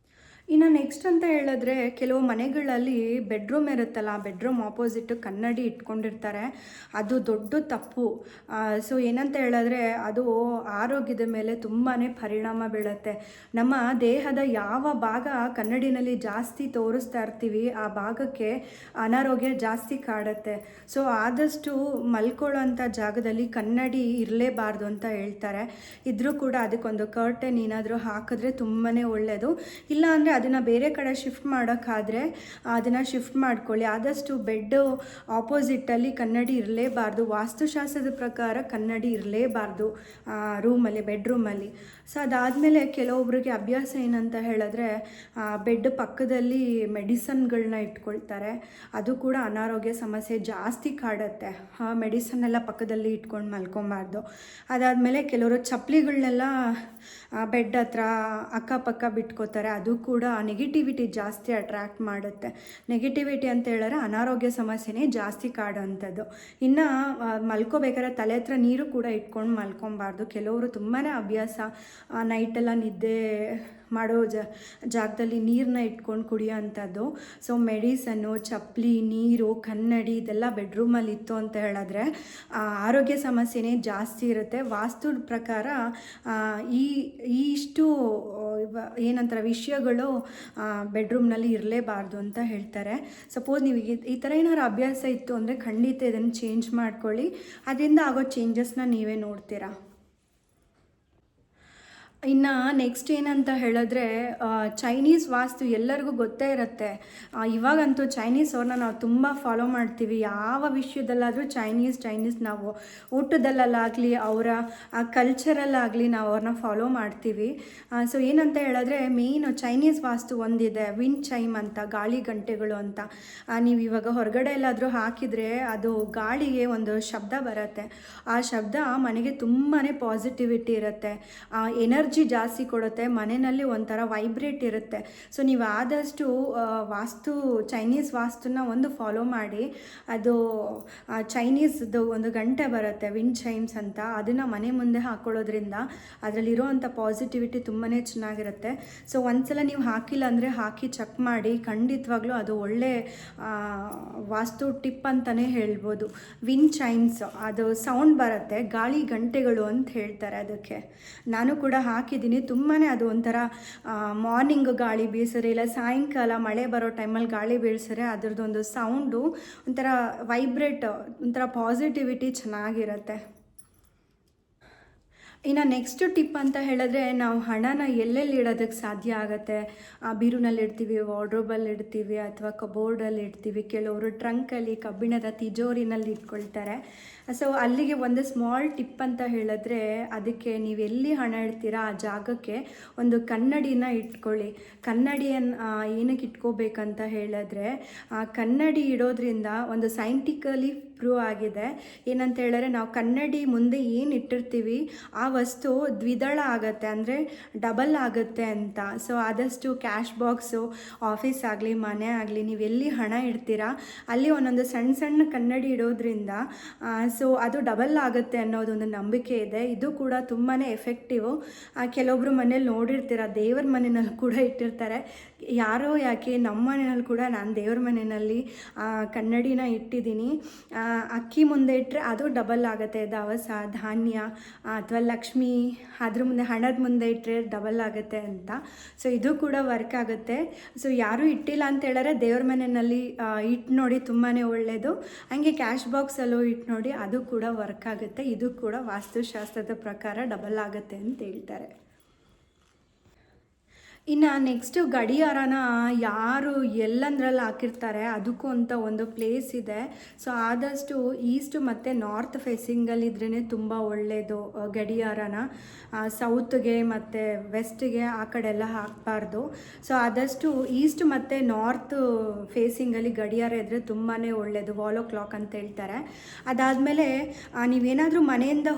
ಇನ್ನು ನೆಕ್ಸ್ಟ್ ಅಂತ ಹೇಳಿದ್ರೆ ಕೆಲವು ಮನೆಗಳಲ್ಲಿ ಬೆಡ್ರೂಮ್ ಇರುತ್ತಲ್ಲ, ಬೆಡ್ರೂಮ್ ಆಪೋಸಿಟ್ಟು ಕನ್ನಡಿ ಇಟ್ಕೊಂಡಿರ್ತಾರೆ. ಅದು ದೊಡ್ಡ ತಪ್ಪು. ಸೊ ಏನಂತ ಹೇಳಿದ್ರೆ ಅದು ಆರೋಗ್ಯದ ಮೇಲೆ ತುಂಬಾ ಪರಿಣಾಮ ಬೀಳುತ್ತೆ. ನಮ್ಮ ದೇಹದ ಯಾವ ಭಾಗ ಕನ್ನಡಿನಲ್ಲಿ ಜಾಸ್ತಿ ತೋರಿಸ್ತಾ ಇರ್ತೀವಿ ಆ ಭಾಗಕ್ಕೆ ಅನಾರೋಗ್ಯ ಜಾಸ್ತಿ ಕಾಡುತ್ತೆ. ಸೊ ಆದಷ್ಟು ಮಲ್ಕೊಳ್ಳೋಂಥ ಜಾಗದಲ್ಲಿ ಕನ್ನಡಿ ಇರಲೇಬಾರ್ದು ಅಂತ ಹೇಳ್ತಾರೆ. ಇದ್ರೂ ಕೂಡ ಅದಕ್ಕೊಂದು ಕರ್ಟನ್ ಏನಾದರೂ ಹಾಕಿದ್ರೆ ತುಂಬಾ ಒಳ್ಳೆಯದು. ಇಲ್ಲ ಅಂದರೆ ಅದನ್ನು ಬೇರೆ ಕಡೆ ಶಿಫ್ಟ್ ಮಾಡೋಕ್ಕಾದರೆ ಅದನ್ನು ಶಿಫ್ಟ್ ಮಾಡ್ಕೊಳ್ಳಿ. ಆದಷ್ಟು ಬೆಡ್ ಆಪೋಸಿಟ್ಟಲ್ಲಿ ಕನ್ನಡಿ ಇರಲೇಬಾರ್ದು. ವಾಸ್ತುಶಾಸ್ತ್ರದ ಪ್ರಕಾರ ಕನ್ನಡಿ ಇರಲೇಬಾರ್ದು ಬೆಡ್ರೂಮಲ್ಲಿ. ಸೊ ಅದಾದಮೇಲೆ ಕೆಲವೊಬ್ಬರಿಗೆ ಅಭ್ಯಾಸ ಏನಂತ ಹೇಳಿದ್ರೆ ಬೆಡ್ ಪಕ್ಕದಲ್ಲಿ ಮೆಡಿಸನ್ಗಳನ್ನ ಇಟ್ಕೊಳ್ತಾರೆ. ಅದು ಕೂಡ ಅನಾರೋಗ್ಯ ಸಮಸ್ಯೆ ಜಾಸ್ತಿ ಕಾಡುತ್ತೆ. ಮೆಡಿಸನ್ನೆಲ್ಲ ಪಕ್ಕದಲ್ಲಿ ಇಟ್ಕೊಂಡು ಮಲ್ಕೊಬಾರ್ದು. ಅದಾದಮೇಲೆ ಕೆಲವರು ಚಪ್ಪಲಿಗಳನ್ನೆಲ್ಲ ಬೆಡ್ ಹತ್ರ ಅಕ್ಕಪಕ್ಕ ಬಿಟ್ಕೋತಾರೆ. ಅದು ಕೂಡ ನೆಗೆಟಿವಿಟಿ ಜಾಸ್ತಿ ಅಟ್ರ್ಯಾಕ್ಟ್ ಮಾಡುತ್ತೆ. ನೆಗೆಟಿವಿಟಿ ಅಂತ ಹೇಳಿದ್ರೆ ಅನಾರೋಗ್ಯ ಸಮಸ್ಯೆನೇ ಜಾಸ್ತಿ ಕಾಡೋವಂಥದ್ದು. ಇನ್ನು ಮಲ್ಕೋಬೇಕಾದ್ರೆ ತಲೆ ಹತ್ರ ನೀರು ಕೂಡ ಇಟ್ಕೊಂಡು ಮಲ್ಕೊಬಾರ್ದು. ಕೆಲವರು ತುಂಬಾ ಅಭ್ಯಾಸ ನೈಟೆಲ್ಲ ನಿದ್ದೆ ಮಾಡೋ ಜಾಗದಲ್ಲಿ ನೀರನ್ನ ಇಟ್ಕೊಂಡು ಕುಡಿಯೋ ಅಂಥದ್ದು. ಸೊ ಮೆಡಿಸನ್ನು, ಚಪ್ಪಲಿ, ನೀರು, ಕನ್ನಡಿ ಇದೆಲ್ಲ ಬೆಡ್ರೂಮಲ್ಲಿ ಇತ್ತು ಅಂತ ಹೇಳಿದ್ರೆ ಆರೋಗ್ಯ ಸಮಸ್ಯೆನೇ ಜಾಸ್ತಿ ಇರುತ್ತೆ. ವಾಸ್ತು ಪ್ರಕಾರ ಇಷ್ಟು ಏನಂತಾರೆ ವಿಷಯಗಳು ಬೆಡ್ರೂಮ್ನಲ್ಲಿ ಇರಲೇಬಾರ್ದು ಅಂತ ಹೇಳ್ತಾರೆ. ಸಪೋಸ್ ನೀವು ಈ ಥರ ಏನಾದ್ರು ಅಭ್ಯಾಸ ಇತ್ತು ಅಂದರೆ ಖಂಡಿತ ಇದನ್ನು ಚೇಂಜ್ ಮಾಡ್ಕೊಳ್ಳಿ. ಅದರಿಂದ ಆಗೋ ಚೇಂಜಸ್ನ ನೀವೇ ನೋಡ್ತೀರಾ. ಇನ್ನು ನೆಕ್ಸ್ಟ್ ಏನಂತ ಹೇಳಿದ್ರೆ ಚೈನೀಸ್ ವಾಸ್ತು ಎಲ್ಲರಿಗೂ ಗೊತ್ತೇ ಇರುತ್ತೆ. ಇವಾಗಂತೂ ಚೈನೀಸ್ ಅವ್ರನ್ನ ನಾವು ತುಂಬ ಫಾಲೋ ಮಾಡ್ತೀವಿ. ಯಾವ ವಿಷಯದಲ್ಲಾದರೂ ಚೈನೀಸ್ ನಾವು ಊಟದಲ್ಲಾಗಲಿ ಅವರ ಕಲ್ಚರಲ್ಲಾಗಲಿ ನಾವು ಅವ್ರನ್ನ ಫಾಲೋ ಮಾಡ್ತೀವಿ. ಸೊ ಏನಂತ ಹೇಳಿದ್ರೆ ಮೇಯ್ನು ಚೈನೀಸ್ ವಾಸ್ತು ಒಂದಿದೆ, ವಿಂಡ್ ಚೈಮ್ ಅಂತ, ಗಾಳಿ ಗಂಟೆಗಳು ಅಂತ. ನೀವು ಇವಾಗ ಹೊರಗಡೆ ಎಲ್ಲಾದರೂ ಹಾಕಿದರೆ ಅದು ಗಾಳಿಗೆ ಒಂದು ಶಬ್ದ ಬರುತ್ತೆ. ಆ ಶಬ್ದ ಮನೆಗೆ ತುಂಬಾ ಪಾಸಿಟಿವಿಟಿ ಇರುತ್ತೆ, ಎನರ್ಜಿ ಎನರ್ಜಿ ಜಾಸ್ತಿ ಕೊಡುತ್ತೆ, ಮನೆಯಲ್ಲಿ ಒಂಥರ ವೈಬ್ರೇಟ್ ಇರುತ್ತೆ. ಸೊ ನೀವು ಆದಷ್ಟು ಚೈನೀಸ್ ವಾಸ್ತುನ ಒಂದು ಫಾಲೋ ಮಾಡಿ. ಅದು ಚೈನೀಸ್ದು ಒಂದು ಗಂಟೆ ಬರುತ್ತೆ, ವಿಂಡ್ ಚೈಮ್ಸ್ ಅಂತ, ಅದನ್ನು ಮನೆ ಮುಂದೆ ಹಾಕೊಳ್ಳೋದ್ರಿಂದ ಅದರಲ್ಲಿರೋವಂಥ ಪಾಸಿಟಿವಿಟಿ ತುಂಬಾ ಚೆನ್ನಾಗಿರುತ್ತೆ. ಸೊ ಒಂದ್ಸಲ ನೀವು ಹಾಕಿಲ್ಲ ಅಂದರೆ ಹಾಕಿ ಚೆಕ್ ಮಾಡಿ, ಖಂಡಿತವಾಗ್ಲೂ ಅದು ಒಳ್ಳೆ ವಾಸ್ತು ಟಿಪ್ ಅಂತಲೇ ಹೇಳ್ಬೋದು. ವಿಂಡ್ ಚೈಮ್ಸ್, ಅದು ಸೌಂಡ್ ಬರುತ್ತೆ, ಗಾಳಿ ಗಂಟೆಗಳು ಅಂತ ಹೇಳ್ತಾರೆ ಅದಕ್ಕೆ. ನಾನು ಕೂಡ ಹಾಕಿದ್ದೀನಿ. ತುಂಬಾ ಅದು ಒಂಥರ ಮಾರ್ನಿಂಗ್ ಗಾಳಿ ಬೀಸಿದ್ರೆ ಇಲ್ಲ ಸಾಯಂಕಾಲ ಮಳೆ ಬರೋ ಟೈಮಲ್ಲಿ ಗಾಳಿ ಬೀಳ್ಸಿದ್ರೆ ಅದರದ್ದೊಂದು ಸೌಂಡು ಒಂಥರ ವೈಬ್ರೇಟ್, ಒಂಥರ ಪಾಸಿಟಿವಿಟಿ ಚೆನ್ನಾಗಿರುತ್ತೆ. ಇನ್ನು ನೆಕ್ಸ್ಟ್ ಟಿಪ್ ಅಂತ ಹೇಳಿದ್ರೆ, ನಾವು ಹಣನ ಎಲ್ಲೆಲ್ಲಿ ಇಡೋದಕ್ಕೆ ಸಾಧ್ಯ ಆಗುತ್ತೆ. ಬೀರುನಲ್ಲಿ ಇಡ್ತೀವಿ, ವಾರ್ಡ್ರೋಬಲ್ಲಿ ಇಡ್ತೀವಿ, ಅಥವಾ ಕಬೋರ್ಡಲ್ಲಿ ಇಡ್ತೀವಿ, ಕೆಲವರು ಟ್ರಂಕಲ್ಲಿ, ಕಬ್ಬಿಣದ ತಿಜೋರಿನಲ್ಲಿ ಇಟ್ಕೊಳ್ತಾರೆ. ಸೊ ಅಲ್ಲಿಗೆ ಒಂದು ಸ್ಮಾಲ್ ಟಿಪ್ ಅಂತ ಹೇಳಿದ್ರೆ, ಅದಕ್ಕೆ ನೀವು ಎಲ್ಲಿ ಹಣ ಇಡ್ತೀರಾ ಆ ಜಾಗಕ್ಕೆ ಒಂದು ಕನ್ನಡಿನ ಇಟ್ಕೊಳ್ಳಿ. ಕನ್ನಡಿಯನ್ನು ಏನಕ್ಕೆ ಇಟ್ಕೋಬೇಕಂತ ಹೇಳಿದ್ರೆ, ಕನ್ನಡಿ ಇಡೋದ್ರಿಂದ ಒಂದು ಸೈಂಟಿಕಲಿ ಪ್ರೂವ್ ಆಗಿದೆ. ಏನಂತ ಹೇಳಿದ್ರೆ, ನಾವು ಕನ್ನಡಿ ಮುಂದೆ ಏನು ಇಟ್ಟಿರ್ತೀವಿ ಆ ವಸ್ತು ದ್ವಿದಳ ಆಗುತ್ತೆ, ಅಂದರೆ ಡಬಲ್ ಆಗುತ್ತೆ ಅಂತ. ಸೊ ಆದಷ್ಟು ಕ್ಯಾಶ್ ಬಾಕ್ಸು, ಆಫೀಸ್ ಆಗಲಿ ಮನೆ ಆಗಲಿ, ನೀವೆಲ್ಲಿ ಹಣ ಇಡ್ತೀರಾ ಅಲ್ಲಿ ಒಂದೊಂದು ಸಣ್ಣ ಸಣ್ಣ ಕನ್ನಡಿ ಇಡೋದ್ರಿಂದ ಸೊ ಅದು ಡಬಲ್ ಆಗುತ್ತೆ ಅನ್ನೋದೊಂದು ನಂಬಿಕೆ ಇದೆ. ಇದು ಕೂಡ ತುಂಬಾ ಎಫೆಕ್ಟಿವ್. ಕೆಲವೊಬ್ಬರು ಮನೇಲಿ ನೋಡಿರ್ತೀರ, ದೇವ್ರ ಮನೆಯಲ್ಲಿ ಕೂಡ ಇಟ್ಟಿರ್ತಾರೆ. ಯಾರೋ ಯಾಕೆ ನಮ್ಮ ಮನೆಯಲ್ಲಿ ಕೂಡ ನಾನು ದೇವ್ರ ಮನೆಯಲ್ಲಿ ಕನ್ನಡಿನ ಇಟ್ಟಿದ್ದೀನಿ. ಅಕ್ಕಿ ಮುಂದೆ ಇಟ್ಟರೆ ಅದು ಡಬಲ್ ಆಗುತ್ತೆ, ದವಸ ಧಾನ್ಯ ಅಥವಾ ಲಕ್ಷ್ಮಿ, ಅದ್ರ ಮುಂದೆ ಹಣದ ಮುಂದೆ ಇಟ್ಟರೆ ಡಬಲ್ ಆಗುತ್ತೆ ಅಂತ. ಸೊ ಇದು ಕೂಡ ವರ್ಕ್ ಆಗುತ್ತೆ. ಸೊ ಯಾರೂ ಇಟ್ಟಿಲ್ಲ ಅಂತ ಹೇಳಿದ್ರೆ ದೇವ್ರ ಮನೆಯಲ್ಲಿ ಇಟ್ಟು ನೋಡಿ, ತುಂಬಾ ಒಳ್ಳೆಯದು. ಹಾಗೆ ಕ್ಯಾಶ್ ಬಾಕ್ಸಲ್ಲೂ ಇಟ್ಟು ನೋಡಿ, ಅದು ಕೂಡ ವರ್ಕ್ ಆಗುತ್ತೆ. ಇದು ಕೂಡ ವಾಸ್ತುಶಾಸ್ತ್ರದ ಪ್ರಕಾರ ಡಬಲ್ ಆಗುತ್ತೆ ಅಂತ ಹೇಳ್ತಾರೆ. ಇನ್ನು ನೆಕ್ಸ್ಟು ಗಡಿಯಾರನ ಯಾರು ಎಲ್ಲಂದ್ರಲ್ಲಿ ಹಾಕಿರ್ತಾರೆ ಅದಕ್ಕೂ ಅಂತ ಒಂದು ಪ್ಲೇಸ್ ಇದೆ. ಸೊ ಆದಷ್ಟು ಈಸ್ಟ್ ಮತ್ತು ನಾರ್ತ್ ಫೇಸಿಂಗಲ್ಲಿದ್ರೇ ತುಂಬ ಒಳ್ಳೆಯದು. ಗಡಿಯಾರನ ಸೌತ್ಗೆ ಮತ್ತು ವೆಸ್ಟ್ಗೆ ಆ ಕಡೆ ಎಲ್ಲ ಹಾಕಬಾರ್ದು. ಸೊ ಆದಷ್ಟು ಈಸ್ಟ್ ಮತ್ತು ನಾರ್ತ್ ಫೇಸಿಂಗಲ್ಲಿ ಗಡಿಯಾರ ಇದ್ದರೆ ತುಂಬಾ ಒಳ್ಳೆಯದು, ವಾಲ್ ಕ್ಲಾಕ್ ಅಂತ ಹೇಳ್ತಾರೆ. ಅದಾದಮೇಲೆ ನೀವೇನಾದರೂ ಮನೆಯಿಂದ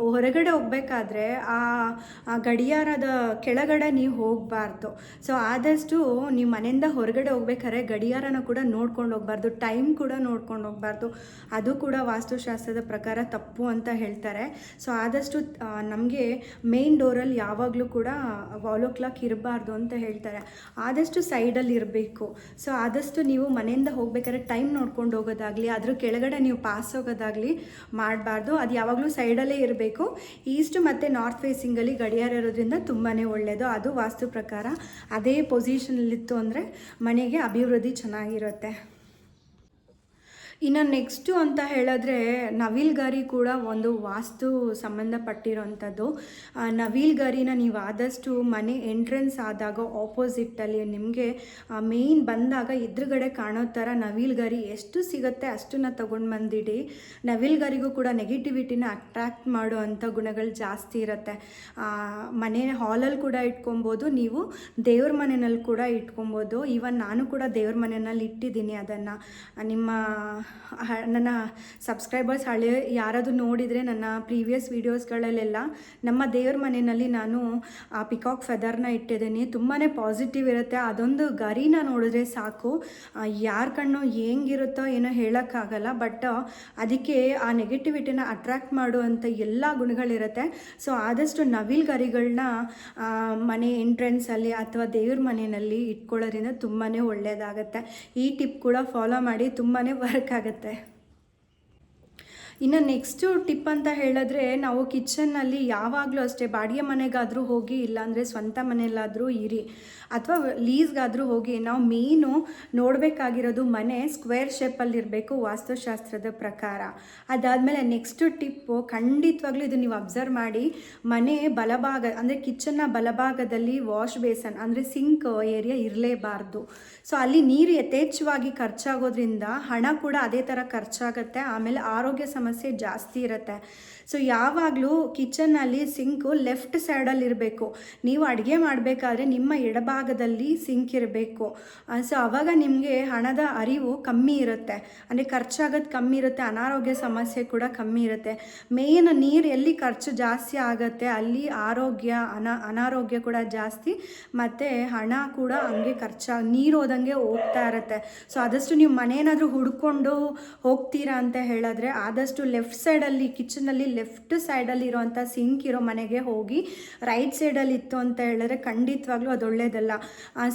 ಹೊರಗಡೆ ಹೋಗಬೇಕಾದ್ರೆ ಆ ಗಡಿಯಾರದ ಕೆಳಗಡೆ ನೀವು ಹೋಗಬಾರ್ದು. ಸೊ ಆದಷ್ಟು ನೀವು ಮನೆಯಿಂದ ಹೊರಗಡೆ ಹೋಗ್ಬೇಕಾದ್ರೆ ಗಡಿಯಾರನ ಕೂಡ ನೋಡ್ಕೊಂಡು ಹೋಗಬಾರ್ದು, ಟೈಮ್ ಕೂಡ ನೋಡ್ಕೊಂಡು ಹೋಗಬಾರ್ದು. ಅದು ಕೂಡ ವಾಸ್ತುಶಾಸ್ತ್ರದ ಪ್ರಕಾರ ತಪ್ಪು ಅಂತ ಹೇಳ್ತಾರೆ. ಸೊ ಆದಷ್ಟು ನಮಗೆ ಮೇನ್ ಡೋರಲ್ಲಿ ಯಾವಾಗಲೂ ಕೂಡ ವಾಲ್ ಕ್ಲಾಕ್ ಇರಬಾರ್ದು ಅಂತ ಹೇಳ್ತಾರೆ. ಆದಷ್ಟು ಸೈಡಲ್ಲಿ ಇರಬೇಕು. ಸೊ ಆದಷ್ಟು ನೀವು ಮನೆಯಿಂದ ಹೋಗ್ಬೇಕಾದ್ರೆ ಟೈಮ್ ನೋಡ್ಕೊಂಡು ಹೋಗೋದಾಗಲಿ, ಅದ್ರ ಕೆಳಗಡೆ ನೀವು ಪಾಸ್ ಹೋಗೋದಾಗಲಿ ಮಾಡಬಾರ್ದು. ಅದು ಯಾವಾಗಲೂ ಸೈಡಲ್ಲೇ ಇರಬೇಕು. ಈಸ್ಟ್ ಮತ್ತು ನಾರ್ತ್ ಫೇಸಿಂಗಲ್ಲಿ ಗಡಿಯಾರ ಇರೋದ್ರಿಂದ ತುಂಬಾ ಒಳ್ಳೆಯದು. ಅದು ವಾಸ್ತು ಪ್ರಕಾರ ಅದೇ ಪೊಸಿಷನಲ್ಲಿತ್ತು ಅಂದರೆ ಮನೆಗೆ ಅಭಿವೃದ್ಧಿ ಚೆನ್ನಾಗಿರುತ್ತೆ. ಇನ್ನು ನೆಕ್ಸ್ಟು ಅಂತ ಹೇಳಿದ್ರೆ, ನವಿಲ್ಗರಿ ಕೂಡ ಒಂದು ವಾಸ್ತು ಸಂಬಂಧಪಟ್ಟಿರೋಂಥದ್ದು. ನವಿಲ್ಗರಿನ ನೀವು ಆದಷ್ಟು ಮನೆ ಎಂಟ್ರೆನ್ಸ್ ಆದಾಗ ಆಪೋಸಿಟ್ಟಲ್ಲಿ ನಿಮಗೆ ಮೇಯ್ನ್ ಬಂದಾಗ ಎದುರುಗಡೆ ಕಾಣೋ ಥರ ನವಿಲ್ಗರಿ ಎಷ್ಟು ಸಿಗುತ್ತೆ ಅಷ್ಟನ್ನು ತೊಗೊಂಡು ಬಂದಿಡಿ. ನವಿಲ್ಗರಿಗೂ ಕೂಡ ನೆಗೆಟಿವಿಟಿನ ಅಟ್ರ್ಯಾಕ್ಟ್ ಮಾಡುವಂಥ ಗುಣಗಳು ಜಾಸ್ತಿ ಇರುತ್ತೆ. ಮನೆ ಹಾಲಲ್ಲಿ ಕೂಡ ಇಟ್ಕೊಬೋದು, ನೀವು ದೇವ್ರ ಮನೆಯಲ್ಲಿ ಕೂಡ ಇಟ್ಕೊಬೋದು. ಈವನ್ ನಾನು ಕೂಡ ದೇವ್ರ ಮನೆಯಲ್ಲಿ ಇಟ್ಟಿದ್ದೀನಿ. ಅದನ್ನು ನನ್ನ ಸಬ್ಸ್ಕ್ರೈಬರ್ಸ್ ಯಾರಾದರೂ ನೋಡಿದರೆ ನನ್ನ ಪ್ರೀವಿಯಸ್ ವೀಡಿಯೋಸ್ಗಳಲ್ಲೆಲ್ಲ ನಮ್ಮ ದೇವ್ರ ಮನೆಯಲ್ಲಿ ನಾನು ಪಿಕಾಕ್ ಫೆದರ್ನ ಇಟ್ಟಿದ್ದೀನಿ. ತುಂಬಾ ಪಾಸಿಟಿವ್ ಇರುತ್ತೆ. ಅದೊಂದು ಗರಿನ ನೋಡಿದ್ರೆ ಸಾಕು, ಯಾರ ಕಣ್ಣು ಹೆಂಗಿರುತ್ತೋ ಏನೋ ಹೇಳೋಕ್ಕಾಗಲ್ಲ. ಬಟ್ ಅದಕ್ಕೆ ಆ ನೆಗೆಟಿವಿಟಿನ ಅಟ್ರ್ಯಾಕ್ಟ್ ಮಾಡುವಂಥ ಎಲ್ಲ ಗುಣಗಳಿರುತ್ತೆ. ಸೊ ಆದಷ್ಟು ನವಿಲ್ ಗರಿಗಳನ್ನ ಮನೆ ಎಂಟ್ರೆನ್ಸಲ್ಲಿ ಅಥವಾ ದೇವ್ರ ಮನೆಯಲ್ಲಿ ಇಟ್ಕೊಳ್ಳೋದ್ರಿಂದ ತುಂಬಾ ಒಳ್ಳೆಯದಾಗತ್ತೆ. ಈ ಟಿಪ್ ಕೂಡ ಫಾಲೋ ಮಾಡಿ, ತುಂಬಾ ವರ್ಕ್ ಆಗುತ್ತೆ. ಇನ್ನು ನೆಕ್ಸ್ಟು ಟಿಪ್ ಅಂತ ಹೇಳಿದ್ರೆ, ನಾವು ಕಿಚನ್ನಲ್ಲಿ ಯಾವಾಗಲೂ ಅಷ್ಟೇ ಬಾಡಿಗೆ ಮನೆಗಾದರೂ ಹೋಗಿ, ಇಲ್ಲಾಂದರೆ ಸ್ವಂತ ಮನೆಯಲ್ಲಾದರೂ ಇರಿ ಅಥವಾ ಲೀಸ್ಗಾದರೂ ಹೋಗಿ, ನಾವು ಮೇಯ್ನು ನೋಡಬೇಕಾಗಿರೋದು ಮನೆ ಸ್ಕ್ವೇರ್ ಶೇಪಲ್ಲಿರಬೇಕು ವಾಸ್ತುಶಾಸ್ತ್ರದ ಪ್ರಕಾರ. ಅದಾದಮೇಲೆ ನೆಕ್ಸ್ಟು ಟಿಪ್ಪು, ಖಂಡಿತವಾಗ್ಲೂ ಇದು ನೀವು ಅಬ್ಸರ್ವ್ ಮಾಡಿ, ಮನೆ ಬಲಭಾಗ ಅಂದರೆ ಕಿಚನ್ನ ಬಲಭಾಗದಲ್ಲಿ ವಾಶ್ ಬೇಸನ್ ಅಂದರೆ ಸಿಂಕ್ ಏರಿಯಾ ಇರಲೇಬಾರ್ದು. ಸೊ ಅಲ್ಲಿ ನೀರು ಯಥೇಚ್ಛವಾಗಿ ಖರ್ಚಾಗೋದ್ರಿಂದ ಹಣ ಕೂಡ ಅದೇ ಥರ ಖರ್ಚಾಗುತ್ತೆ. ಆಮೇಲೆ ಆರೋಗ್ಯ ಸಮಸ್ಯೆ ಜಾಸ್ತಿ ಇರುತ್ತೆ. ಸೊ ಯಾವಾಗಲೂ ಕಿಚನ್ನಲ್ಲಿ ಸಿಂಕು ಲೆಫ್ಟ್ ಸೈಡಲ್ಲಿ ಇರಬೇಕು. ನೀವು ಅಡುಗೆ ಮಾಡಬೇಕಾದ್ರೆ ನಿಮ್ಮ ಎಡಭಾಗ ಎಡಭಾಗದಲ್ಲಿ ಸಿಂಕ್ ಇರಬೇಕು. ಸೊ ಆವಾಗ ನಿಮಗೆ ಹಣದ ಅರಿವು ಕಮ್ಮಿ ಇರುತ್ತೆ, ಅಂದರೆ ಖರ್ಚಾಗೋದು ಕಮ್ಮಿ ಇರುತ್ತೆ, ಅನಾರೋಗ್ಯ ಸಮಸ್ಯೆ ಕೂಡ ಕಮ್ಮಿ ಇರುತ್ತೆ. ಮೇನ್ ನೀರು ಎಲ್ಲಿ ಖರ್ಚು ಜಾಸ್ತಿ ಆಗುತ್ತೆ ಅಲ್ಲಿ ಅನಾರೋಗ್ಯ ಕೂಡ ಜಾಸ್ತಿ, ಮತ್ತು ಹಣ ಕೂಡ ಹಂಗೆ ನೀರು ಹೋದಂಗೆ ಹೋಗ್ತಾ ಇರುತ್ತೆ. ಸೊ ಆದಷ್ಟು ನೀವು ಮನೇನಾದರೂ ಹುಡ್ಕೊಂಡು ಹೋಗ್ತೀರಾ ಅಂತ ಹೇಳಿದ್ರೆ ಆದಷ್ಟು ಲೆಫ್ಟ್ ಸೈಡಲ್ಲಿ ಕಿಚನಲ್ಲಿ ಲೆಫ್ಟ್ ಸೈಡಲ್ಲಿ ಇರೋವಂಥ ಸಿಂಕ್ ಇರೋ ಮನೆಗೆ ಹೋಗಿ. ರೈಟ್ ಸೈಡಲ್ಲಿ ಇತ್ತು ಅಂತ ಹೇಳಿದ್ರೆ ಖಂಡಿತವಾಗ್ಲೂ ಅದು ಒಳ್ಳೆಯದಲ್ಲ.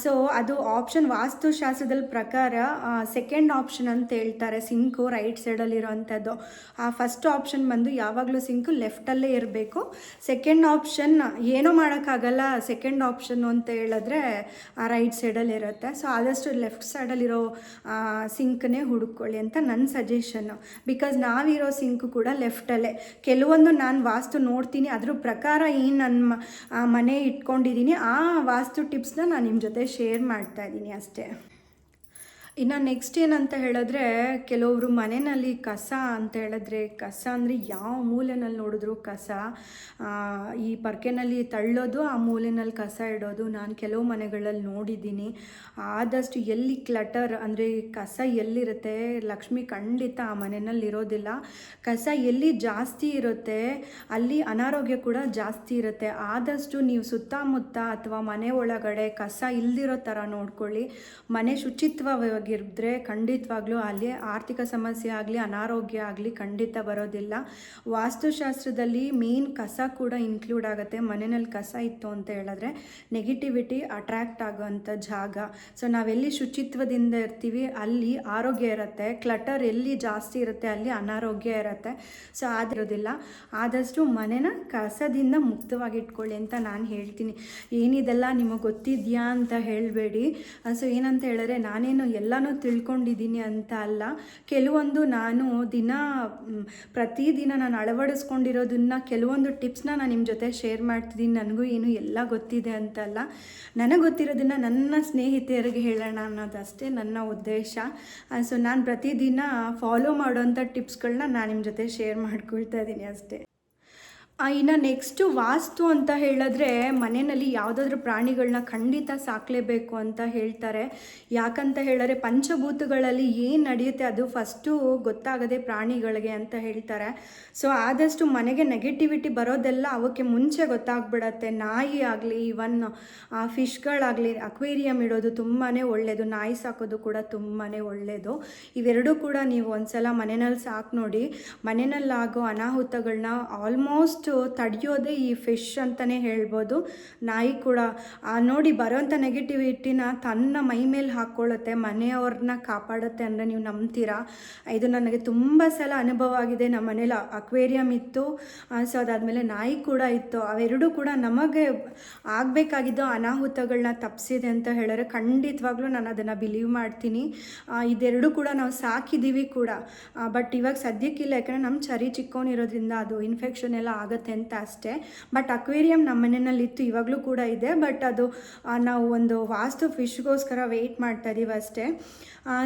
ಸೊ ಅದು ಆಪ್ಷನ್ ವಾಸ್ತುಶಾಸ್ತ್ರದಲ್ಲಿ ಪ್ರಕಾರ ಸೆಕೆಂಡ್ ಆಪ್ಷನ್ ಅಂತ ಹೇಳ್ತಾರೆ ಸಿಂಕು ರೈಟ್ ಸೈಡಲ್ಲಿ ಇರೋವಂಥದ್ದು. ಫಸ್ಟ್ ಆಪ್ಷನ್ ಬಂದು ಯಾವಾಗಲೂ ಸಿಂಕು ಲೆಫ್ಟಲ್ಲೇ ಇರಬೇಕು. ಸೆಕೆಂಡ್ ಆಪ್ಷನ್ ಏನೂ ಮಾಡೋಕ್ಕಾಗಲ್ಲ, ಸೆಕೆಂಡ್ ಆಪ್ಷನ್ನು ಅಂತ ಹೇಳಿದ್ರೆ ರೈಟ್ ಸೈಡಲ್ಲಿ ಇರುತ್ತೆ. ಸೊ ಆದಷ್ಟು ಲೆಫ್ಟ್ ಸೈಡಲ್ಲಿರೋ ಸಿಂಕನ್ನೇ ಹುಡುಕೊಳ್ಳಿ ಅಂತ ನನ್ನ ಸಜೆಷನ್ನು. ಬಿಕಾಸ್ ನಾವಿರೋ ಸಿಂಕು ಕೂಡ ಲೆಫ್ಟಲ್ಲೇ. ಕೆಲವೊಂದು ನಾನು ವಾಸ್ತು ನೋಡ್ತೀನಿ, ಅದ್ರ ಪ್ರಕಾರ ಏನು ನನ್ನ ಮನೆ ಇಟ್ಕೊಂಡಿದ್ದೀನಿ ಆ ವಾಸ್ತು ಟಿಪ್ಸ್ನ ನಾನು ನಿಮ್ಮ ಜೊತೆ ಶೇರ್ ಮಾಡ್ತಾ ಇದ್ದೀನಿ ಅಷ್ಟೇ. ಇನ್ನು ನೆಕ್ಸ್ಟ್ ಏನಂತ ಹೇಳಿದ್ರೆ, ಕೆಲವರು ಮನೆಯಲ್ಲಿ ಕಸ ಅಂತ ಹೇಳಿದ್ರೆ, ಕಸ ಅಂದರೆ ಯಾವ ಮೂಲೆಯಲ್ಲಿ ನೋಡಿದ್ರು ಕಸ, ಈ ಪರ್ಕೆನಲ್ಲಿ ತಳ್ಳೋದು, ಆ ಮೂಲೆಯಲ್ಲಿ ಕಸ ಇಡೋದು ನಾನು ಕೆಲವು ಮನೆಗಳಲ್ಲಿ ನೋಡಿದ್ದೀನಿ. ಆದಷ್ಟು ಎಲ್ಲಿ ಕ್ಲಟರ್ ಅಂದರೆ ಕಸ ಎಲ್ಲಿರುತ್ತೆ, ಲಕ್ಷ್ಮಿ ಖಂಡಿತ ಆ ಮನೆಯಲ್ಲಿ ಇರೋದಿಲ್ಲ. ಕಸ ಎಲ್ಲಿ ಜಾಸ್ತಿ ಇರುತ್ತೆ ಅಲ್ಲಿ ಅನಾರೋಗ್ಯ ಕೂಡ ಜಾಸ್ತಿ ಇರುತ್ತೆ. ಆದಷ್ಟು ನೀವು ಸುತ್ತಮುತ್ತ ಅಥವಾ ಮನೆ ಒಳಗಡೆ ಕಸ ಇಲ್ದಿರೋ ಥರ ನೋಡ್ಕೊಳ್ಳಿ. ಮನೆ ಶುಚಿತ್ವವಾಗಿದ್ದರೆ ಖಂಡಿತವಾಗ್ಲೂ ಅಲ್ಲಿ ಆರ್ಥಿಕ ಸಮಸ್ಯೆ ಆಗಲಿ ಅನಾರೋಗ್ಯ ಆಗಲಿ ಖಂಡಿತ ಬರೋದಿಲ್ಲ. ವಾಸ್ತುಶಾಸ್ತ್ರದಲ್ಲಿ ಮೇನ್ ಕಸ ಕೂಡ ಇನ್ಕ್ಲೂಡ್ ಆಗುತ್ತೆ. ಮನೆಯಲ್ಲಿ ಕಸ ಇತ್ತು ಅಂತ ಹೇಳಿದ್ರೆ ನೆಗೆಟಿವಿಟಿ ಅಟ್ರ್ಯಾಕ್ಟ್ ಆಗೋವಂಥ ಜಾಗ. ಸೊ ನಾವೆಲ್ಲಿ ಶುಚಿತ್ವದಿಂದ ಇರ್ತೀವಿ ಅಲ್ಲಿ ಆರೋಗ್ಯ ಇರುತ್ತೆ, ಕ್ಲಟರ್ ಎಲ್ಲಿ ಜಾಸ್ತಿ ಇರುತ್ತೆ ಅಲ್ಲಿ ಅನಾರೋಗ್ಯ ಇರುತ್ತೆ. ಸೊ ಆಗಿರೋದಿಲ್ಲ. ಆದಷ್ಟು ಮನೆನ ಕಸದಿಂದ ಮುಕ್ತವಾಗಿ ಇಟ್ಕೊಳ್ಳಿ ಅಂತ ನಾನು ಹೇಳ್ತೀನಿ. ಏನಿದೆಲ್ಲ ನಿಮಗೆ ಗೊತ್ತಿದೆಯಾ ಅಂತ ಹೇಳಬೇಡಿ. ಸೊ ಏನಂತ ಹೇಳಿದ್ರೆ ನಾನೇನು ಎಲ್ಲನೂ ತಿಳ್ಕೊಂಡಿದ್ದೀನಿ ಅಂತ ಅಲ್ಲ, ಕೆಲವೊಂದು ನಾನು ಪ್ರತಿದಿನ ನಾನು ಅಳವಡಿಸ್ಕೊಂಡಿರೋದನ್ನು ಕೆಲವೊಂದು ಟಿಪ್ಸ್ನ ನಾನು ನಿಮ್ಮ ಜೊತೆ ಶೇರ್ ಮಾಡ್ತಿದ್ದೀನಿ. ನನಗೂ ಏನು ಎಲ್ಲ ಗೊತ್ತಿದೆ ಅಂತಲ್ಲ, ನನಗೆ ಗೊತ್ತಿರೋದನ್ನು ನನ್ನ ಸ್ನೇಹಿತೆಯರಿಗೆ ಹೇಳೋಣ ಅನ್ನೋದಷ್ಟೇ ನನ್ನ ಉದ್ದೇಶ. ಸೊ ನಾನು ಪ್ರತಿದಿನ ಫಾಲೋ ಮಾಡೋವಂಥ ಟಿಪ್ಸ್ಗಳನ್ನ ನಾನು ನಿಮ್ಮ ಜೊತೆ ಶೇರ್ ಮಾಡ್ಕೊಳ್ತಾ ಇದ್ದೀನಿ ಅಷ್ಟೇ. ಇನ್ನು ನೆಕ್ಸ್ಟು ವಾಸ್ತು ಅಂತ ಹೇಳಿದ್ರೆ ಮನೆಯಲ್ಲಿ ಯಾವುದಾದ್ರೂ ಪ್ರಾಣಿಗಳನ್ನ ಖಂಡಿತ ಸಾಕಲೇಬೇಕು ಅಂತ ಹೇಳ್ತಾರೆ. ಯಾಕಂತ ಹೇಳಿದ್ರೆ ಪಂಚಭೂತಗಳಲ್ಲಿ ಏನು ನಡೆಯುತ್ತೆ ಅದು ಫಸ್ಟು ಗೊತ್ತಾಗದೆ ಪ್ರಾಣಿಗಳಿಗೆ ಅಂತ ಹೇಳ್ತಾರೆ. ಸೊ ಆದಷ್ಟು ಮನೆಗೆ ನೆಗೆಟಿವಿಟಿ ಬರೋದೆಲ್ಲ ಅವಕ್ಕೆ ಮುಂಚೆ ಗೊತ್ತಾಗ್ಬಿಡತ್ತೆ. ನಾಯಿ ಆಗಲಿ ಇವನ್ ಫಿಶ್ಗಳಾಗಲಿ ಅಕ್ವೇರಿಯಂ ಇಡೋದು ತುಂಬಾ ಒಳ್ಳೆಯದು, ನಾಯಿ ಸಾಕೋದು ಕೂಡ ತುಂಬಾ ಒಳ್ಳೆಯದು. ಇವೆರಡೂ ಕೂಡ ನೀವು ಒಂದ್ಸಲ ಮನೆಯಲ್ಲಿ ಸಾಕು ನೋಡಿ. ಮನೆಯಲ್ಲಾಗೋ ಅನಾಹುತಗಳನ್ನ ಆಲ್ಮೋಸ್ಟ್ ತಡೆಯೋದೇ ಈ ಫಿಶ್ ಅಂತಲೇ ಹೇಳ್ಬೋದು. ನಾಯಿ ಕೂಡ ನೋಡಿ ಬರೋವಂಥ ನೆಗೆಟಿವಿಟಿನ ತನ್ನ ಮೈ ಮೇಲೆ ಹಾಕ್ಕೊಳ್ಳುತ್ತೆ, ಮನೆಯವ್ರನ್ನ ಕಾಪಾಡುತ್ತೆ ಅಂದರೆ ನೀವು ನಂಬ್ತೀರಾ? ಇದು ನನಗೆ ತುಂಬ ಸಲ ಅನುಭವ ಆಗಿದೆ. ನಮ್ಮ ಮನೇಲಿ ಅಕ್ವೇರಿಯಂ ಇತ್ತು, ಸೊ ಅದಾದಮೇಲೆ ನಾಯಿ ಕೂಡ ಇತ್ತು. ಅವೆರಡೂ ಕೂಡ ನಮಗೆ ಆಗಬೇಕಾಗಿದ್ದು ಅನಾಹುತಗಳನ್ನ ತಪ್ಪಿಸಿದೆ ಅಂತ ಹೇಳಿದ್ರೆ ಖಂಡಿತವಾಗ್ಲೂ ನಾನು ಅದನ್ನು ಬಿಲೀವ್ ಮಾಡ್ತೀನಿ. ಇದೆರಡೂ ಕೂಡ ನಾವು ಸಾಕಿದ್ದೀವಿ ಕೂಡ, ಬಟ್ ಇವಾಗ ಸದ್ಯಕ್ಕಿಲ್ಲ, ಯಾಕಂದರೆ ನಮ್ಮ ಚರಿ ಚಿಕ್ಕವನಿರೋದ್ರಿಂದ ಅದು ಇನ್ಫೆಕ್ಷನ್ ಎಲ್ಲ ಆಗುತ್ತೆ ಅಂತ ಅಷ್ಟೇ. ಬಟ್ ಅಕ್ವೇರಿಯಂ ನಮ್ಮ ಮನೆಯಲ್ಲಿ ಇತ್ತು, ಇವಾಗಲೂ ಕೂಡ ಇದೆ. ಬಟ್ ಅದು ನಾವು ಒಂದು ವಾಸ್ತು ಫಿಶ್ಗೋಸ್ಕರ ವೆಯ್ಟ್ ಮಾಡ್ತಾ ಇದ್ದೀವಿ ಅಷ್ಟೇ.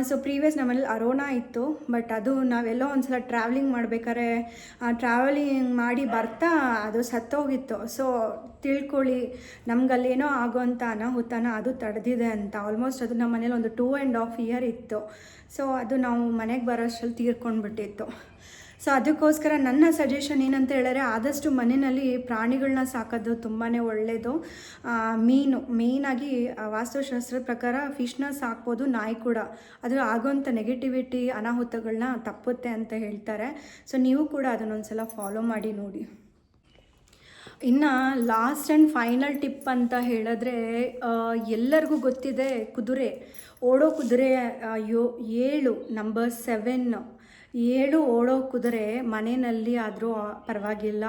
ಸೊ ಪ್ರೀವಿಯಸ್ ನಮ್ಮನೇಲಿ ಅರೋನಾ ಇತ್ತು, ಬಟ್ ಅದು ನಾವೆಲ್ಲೋ ಒಂದ್ಸಲ ಟ್ರಾವೆಲಿಂಗ್ ಮಾಡ್ಬೇಕಾದ್ರೆ ಟ್ರಾವೆಲಿಂಗ್ ಮಾಡಿ ಬರ್ತಾ ಅದು ಸತ್ತೋಗಿತ್ತು. ಸೊ ತಿಳ್ಕೊಳ್ಳಿ, ನಮಗಲ್ಲೇನೋ ಆಗೋವಂಥ ಅನಾಹುತನ ಅದು ತಡೆದಿದೆ ಅಂತ. ಆಲ್ಮೋಸ್ಟ್ ಅದು ನಮ್ಮ ಮನೇಲಿ ಒಂದು 2.5 year ಇತ್ತು. ಸೊ ಅದು ನಾವು ಮನೆಗೆ ಬರೋಷ್ಟರಲ್ಲಿ ತೀರ್ಕೊಂಡ್ಬಿಟ್ಟಿತ್ತು. ಸೊ ಅದಕ್ಕೋಸ್ಕರ ನನ್ನ ಸಜೆಷನ್ ಏನಂತ ಹೇಳಿದ್ರೆ ಆದಷ್ಟು ಮನೆಯಲ್ಲಿ ಪ್ರಾಣಿಗಳನ್ನ ಸಾಕೋದು ತುಂಬಾ ಒಳ್ಳೆಯದು. ಮೇಯ್ನಾಗಿ ವಾಸ್ತುಶಾಸ್ತ್ರದ ಪ್ರಕಾರ ಫಿಶ್ನ ಸಾಕ್ಬೋದು, ನಾಯಿ ಕೂಡ. ಅದು ಆಗೋವಂಥ ನೆಗೆಟಿವಿಟಿ ಅನಾಹುತಗಳನ್ನ ತಪ್ಪುತ್ತೆ ಅಂತ ಹೇಳ್ತಾರೆ. ಸೊ ನೀವು ಕೂಡ ಅದನ್ನೊಂದ್ಸಲ ಫಾಲೋ ಮಾಡಿ ನೋಡಿ. ಇನ್ನು ಲಾಸ್ಟ್ ಆ್ಯಂಡ್ ಫೈನಲ್ ಟಿಪ್ ಅಂತ ಹೇಳಿದ್ರೆ ಎಲ್ಲರಿಗೂ ಗೊತ್ತಿದೆ ಕುದುರೆ, ಓಡೋ ಕುದುರೆ 7 ನಂಬರ್ 7 ಓಡೋ ಕುದುರೆ ಮನೆಯಲ್ಲಿ ಆದರೂ ಪರವಾಗಿಲ್ಲ,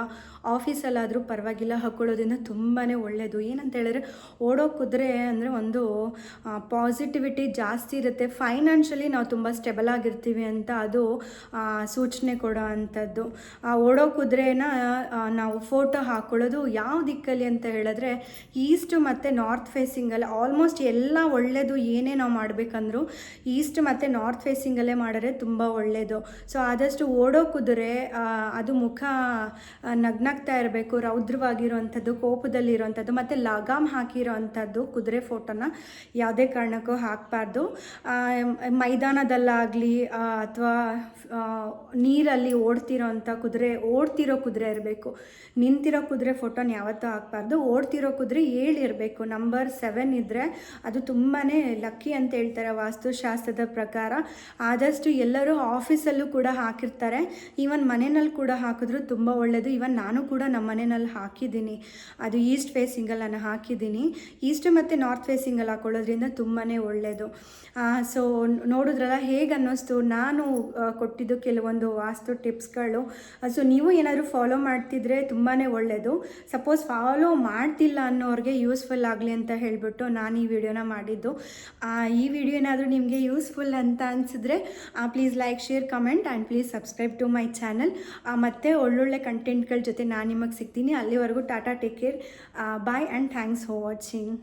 ಆಫೀಸಲ್ಲಾದರೂ ಪರವಾಗಿಲ್ಲ ಹಾಕ್ಕೊಳ್ಳೋದ್ರಿಂದ ತುಂಬಾ ಒಳ್ಳೆಯದು. ಏನಂತ ಹೇಳಿದ್ರೆ ಓಡೋ ಕುದುರೆ ಅಂದರೆ ಒಂದು ಪಾಸಿಟಿವಿಟಿ ಜಾಸ್ತಿ ಇರುತ್ತೆ, ಫೈನಾನ್ಷಿಯಲಿ ನಾವು ತುಂಬ ಸ್ಟೆಬಲ್ ಆಗಿರ್ತೀವಿ ಅಂತ ಅದು ಸೂಚನೆ ಕೊಡೋ ಅಂಥದ್ದು. ಓಡೋ ಕುದುರೆನ ನಾವು ಫೋಟೋ ಹಾಕ್ಕೊಳ್ಳೋದು ಯಾವ ದಿಕ್ಕಲ್ಲಿ ಅಂತ ಹೇಳಿದ್ರೆ ಈಸ್ಟ್ ಮತ್ತು ನಾರ್ತ್ ಫೇಸಿಂಗಲ್ಲಿ. ಆಲ್ಮೋಸ್ಟ್ ಎಲ್ಲ ಒಳ್ಳೆಯದು, ಏನೇ ನಾವು ಮಾಡಬೇಕಂದ್ರೂ ಈಸ್ಟ್ ಮತ್ತು ನಾರ್ತ್ ಫೇಸಿಂಗಲ್ಲೇ ಮಾಡಿದ್ರೆ ತುಂಬ ಒಳ್ಳೆಯದು. ಸೊ ಆದಷ್ಟು ಓಡೋ ಕುದುರೆ ಅದು ಮುಖ ನಗ್ನಗ್ತಾ ಇರಬೇಕು, ರೌದ್ರವಾಗಿರುವಂಥದ್ದು, ಕೋಪದಲ್ಲಿರುವಂಥದ್ದು, ಮತ್ತು ಲಗಾಮ್ ಹಾಕಿರೋ ಅಂಥದ್ದು ಕುದುರೆ ಫೋಟೋನ ಯಾವುದೇ ಕಾರಣಕ್ಕೂ ಹಾಕಬಾರ್ದು. ಮೈದಾನದಲ್ಲಾಗಲಿ ಅಥವಾ ನೀರಲ್ಲಿ ಓಡ್ತಿರೋ ಕುದುರೆ ಇರಬೇಕು. ನಿಂತಿರೋ ಕುದುರೆ ಫೋಟೋನ ಯಾವತ್ತೂ ಹಾಕಬಾರ್ದು. ಓಡ್ತಿರೋ ಕುದುರೆ 7 ಇರಬೇಕು. ನಂಬರ್ 7 ಇದ್ದರೆ ಅದು ತುಂಬಾ ಲಕ್ಕಿ ಅಂತ ಹೇಳ್ತಾರೆ ವಾಸ್ತುಶಾಸ್ತ್ರದ ಪ್ರಕಾರ. ಆದಷ್ಟು ಎಲ್ಲರೂ ಆಫೀಸಲ್ಲೂ ಕೂಡ ಹಾಕಿರ್ತಾರೆ, ಈವನ್ ಮನೆಯಲ್ಲಿ ಕೂಡ ಹಾಕಿದ್ರು ತುಂಬ ಒಳ್ಳೆಯದು. ಈವನ್ ನಾನು ಕೂಡ ನಮ್ಮ ಮನೆಯಲ್ಲಿ ಹಾಕಿದ್ದೀನಿ, ಅದು ಈಸ್ಟ್ ಫೇಸಿಂಗಲ್ಲಿ ನಾನು ಹಾಕಿದ್ದೀನಿ. ಈಸ್ಟ್ ಮತ್ತು ನಾರ್ತ್ ಫೇಸಿಂಗಲ್ಲಿ ಹಾಕೊಳ್ಳೋದ್ರಿಂದ ತುಂಬಾ ಒಳ್ಳೆಯದು. ಸೊ ನೋಡಿದ್ರಲ್ಲ ಹೇಗೆ ಅನ್ನಿಸ್ತು ನಾನು ಕೊಟ್ಟಿದ್ದು ಕೆಲವೊಂದು ವಾಸ್ತು ಟಿಪ್ಸ್ಗಳು. ಸೊ ನೀವು ಏನಾದರೂ ಫಾಲೋ ಮಾಡ್ತಿದ್ರೆ ತುಂಬಾ ಒಳ್ಳೆಯದು. ಸಪೋಸ್ ಫಾಲೋ ಮಾಡ್ತಿಲ್ಲ ಅನ್ನೋರಿಗೆ ಯೂಸ್ಫುಲ್ ಆಗಲಿ ಅಂತ ಹೇಳಿಬಿಟ್ಟು ನಾನು ಈ ವಿಡಿಯೋನ ಮಾಡಿದ್ದು. ಈ ವಿಡಿಯೋ ಏನಾದರೂ ನಿಮಗೆ ಯೂಸ್ಫುಲ್ ಅಂತ ಅನಿಸಿದ್ರೆ please like, share, comment and please subscribe to my channel. ಮತ್ತು ಒಳ್ಳೊಳ್ಳೆ ಕಂಟೆಂಟ್ಗಳ ಜೊತೆ ನಾನು ನಿಮಗೆ ಸಿಗ್ತೀನಿ. ಅಲ್ಲಿವರೆಗೂ ಟಾಟಾ, take care, bye and thanks for watching.